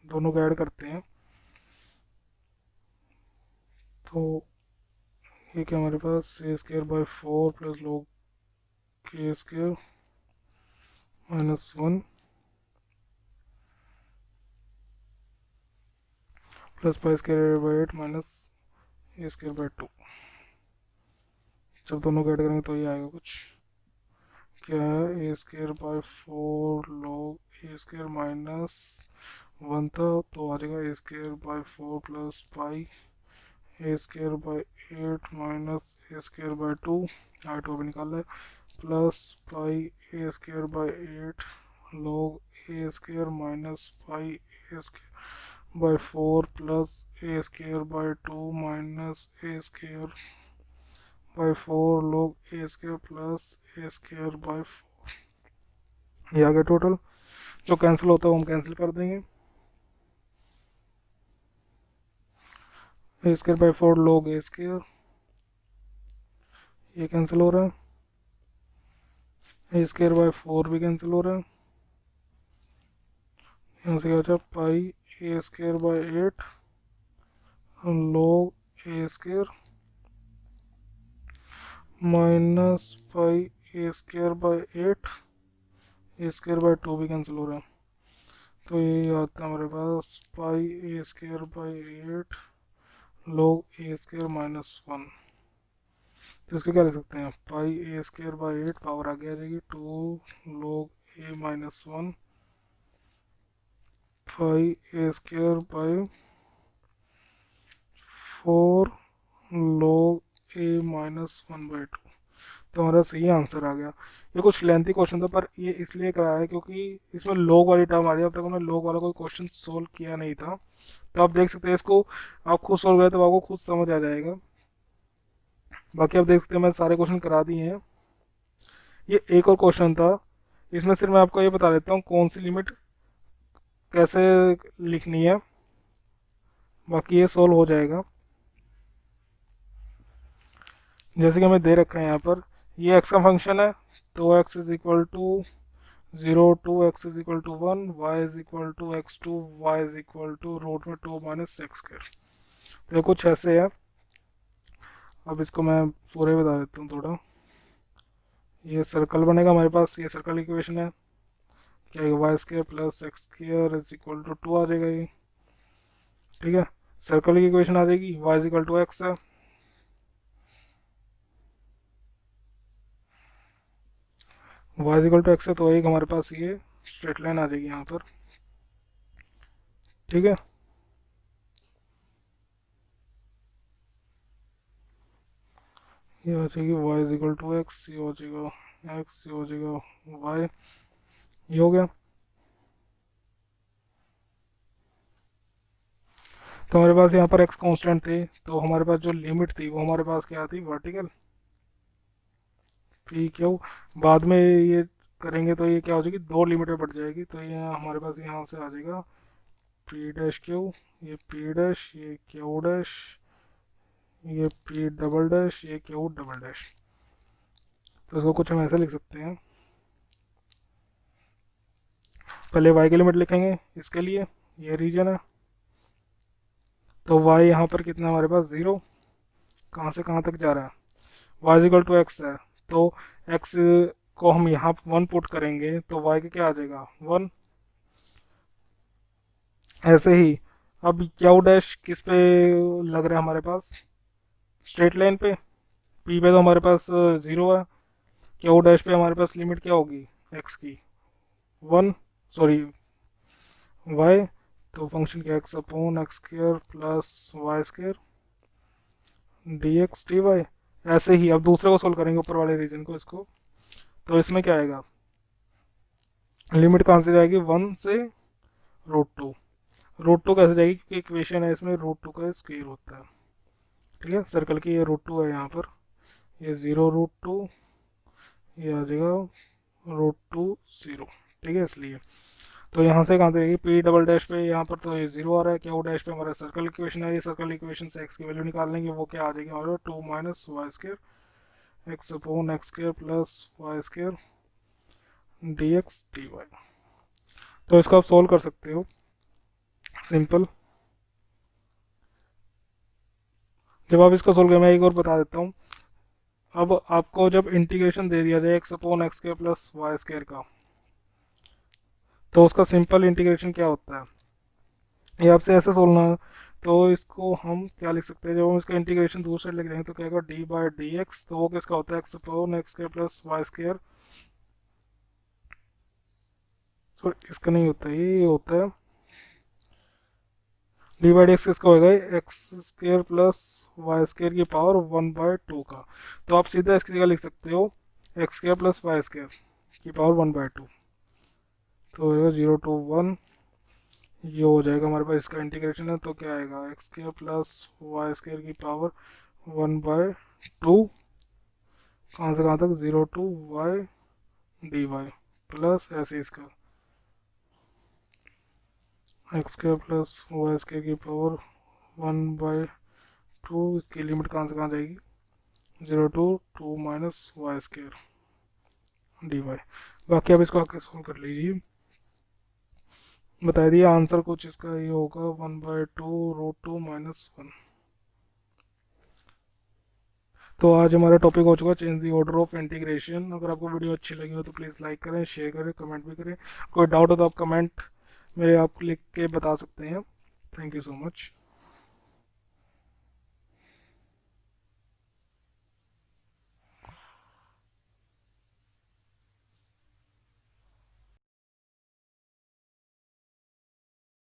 दोनों को ऐड करते हैं। तो ये क्या हमारे पास ए स्क्र बाई 4 प्लस log के square -1 plus pi square by 8 minus a square by 2। जब दोनों को ऐड करेंगे तो ये आएगा कुछ, क्या है, a square by 4 log a square -1 था, तो आ जाएगा a square by 4 plus pi a square by 8 minus a square by 2, I2 अभी निकाल है, plus pi a square by 8 log a square minus pi a square by 4 plus a square by 2 minus a square by 4 log a square plus a square by 4। ये आ गया total. जो cancel होता है वो हम कैंसिल कर देंगे। A square by 4 log a square, ये कैंसिल हो रहा है, ए स्क्र बाई 4 भी कैंसिल हो रहा है, यहाँ से क्या बचा, pi a square by 8 log a square minus pi a square by 8, a square by 2 भी कैंसिल हो रहा है। तो ये आता है हमारे पास pi a square by 8 log a square -1। तो इसको क्या लिख सकते हैं, pi a square by 8 power आगे आ जाएगी 2 log a -1 pi a square by 4 log a -1/2। तो हमारा सही आंसर आ गया। ये कुछ लेंथी क्वेश्चन था पर ये इसलिए कराया है क्योंकि इसमें log वाली टर्म आ रही है। अब तक हमने log वाला कोई क्वेश्चन सोल्व किया नहीं था, तो आप देख सकते हैं इसको, आप खुद सोल्व करें तो आपको खुद समझ आ जाएगा। बाकी आप देख सकते हैं मैं सारे क्वेश्चन करा दिए हैं। ये एक और क्वेश्चन था, इसमें सिर्फ मैं आपको ये बता देता हूँ कौन सी लिमिट कैसे लिखनी है, बाकी ये सोल्व हो जाएगा। जैसे कि हमें दे रखा है यहाँ पर, ये x का फंक्शन है, तो x is equal to 0 to x is equal to 1, y is equal to x2, y is equal to root में 2 माइनस एक्स स्क्वायर। तो ये कुछ ऐसे है। अब इसको मैं पूरे बता देता हूँ थोड़ा। ये सर्कल बनेगा हमारे पास, ये सर्कल इक्वेशन है, क्या है, y square plus x square is equal to 2 आ जाएगा ये। ठीक है, सर्कल की इक्वेशन आ जाएगी, y is equal to x है, y is equal to x है, तो एक हमारे पास ये स्ट्रेट लाइन आ जाएगी यहाँ पर। ठीक है, ये हो जाएगी y is equal to x, ये हो जाएगा x, ये हो जाएगा y, ये हो गया। तो हमारे पास यहाँ पर x कांस्टेंट थे, तो हमारे पास जो लिमिट थी वो हमारे पास क्या थी, वर्टिकल पी क्यू। बाद में ये करेंगे तो ये क्या हो जाएगी, दो लिमिट में बढ़ जाएगी। तो ये हमारे पास यहाँ से आ जाएगा पी डैश क्यू, ये पी डैश, ये क्यू डैश, ये पी डबल डैश, ये क्यू डबल डैश। तो इसको कुछ हम ऐसे लिख सकते हैं, पहले y की लिमिट लिखेंगे इसके लिए, ये रीजन है, तो y यहाँ पर कितना हमारे पास 0, कहाँ से कहाँ तक जा रहा है, y is equal to x है, तो x को हम यहाँ 1 पुट करेंगे तो y का क्या आ जाएगा 1। ऐसे ही अब क्यू डैश किस पे लग रहा है हमारे पास, स्ट्रेट लाइन पे, p पे तो हमारे पास 0 है, क्यू डैश पे हमारे पास लिमिट क्या होगी x की 1, सॉरी y, तो फंक्शन क्या x upon x square plus Y square D x D y. ऐसे ही अब दूसरे को सोल्व करेंगे, ऊपर वाले रीजन को, इसको, तो इसमें क्या आएगा, लिमिट कहाँ से जाएगी, 1 से √2। √2 कैसे जाएगी, क्योंकि इक्वेशन है इसमें √2 का स्क्वायर होता है। ठीक है, सर्कल की ये √2 है यहाँ पर, ये 0√2, ये आ जाएगा √2 0। ठीक है, इसलिए तो यहाँ से कहाँ देगी, पी डबल डैश पे यहाँ पर तो ये 0 आ रहा है, क्या वो डैश पे हमारा सर्कल इक्वेशन है, ये सर्कल इक्वेशन से एक्स की वैल्यू निकाल लेंगे, वो क्या आ जाएगी हमारा 2 minus Y square x upon x square plus Y square D x D y. तो इसको आप सोल्व कर सकते हो सिंपल। जब आप इसको सोल्व करें, मैं एक और बता देता हूँ। अब आपको जब इंटीग्रेशन दे दिया जाए x upon x square plus Y square का, तो उसका सिंपल इंटीग्रेशन क्या होता है, ये आपसे ऐसे सोलना है। तो इसको हम क्या लिख सकते हैं, जब हम इसका इंटीग्रेशन दूसरे लिख देंगे तो क्या होगा, डी बाई डी एक्स, तो वो किसका होता है, x upon x square plus Y square. Sorry, इसका नहीं होता, ये होता है डी बाई डी एक्स, किसका होगा, x square plus Y square की पावर 1/2 का। तो आप सीधा इसकी जगह लिख सकते हो x square plus Y square की पावर 1/2, तो होगा 0 to 1। ये हो जाएगा हमारे पास, इसका इंटीग्रेशन है तो क्या आएगा, x square plus Y square की पावर 1/2, कहाँ से कहाँ तक, 0 to y dy प्लस ऐसे इसका x square plus Y square की पावर 1/2, इसकी लिमिट कहाँ से कहाँ जाएगी, 0 to 2 minus Y square dy। बाकी आप इसको आके सोल्व कर लीजिए। बता दिया आंसर कुछ इसका ये होगा 1/2 √2 - 1। तो आज हमारा टॉपिक हो चुका change the order of integration. अगर आपको वीडियो अच्छी लगी हो तो प्लीज़ लाइक करें, शेयर करें, कमेंट भी करें। कोई डाउट हो तो आप कमेंट में आप लिख के बता सकते हैं। Thank you so much.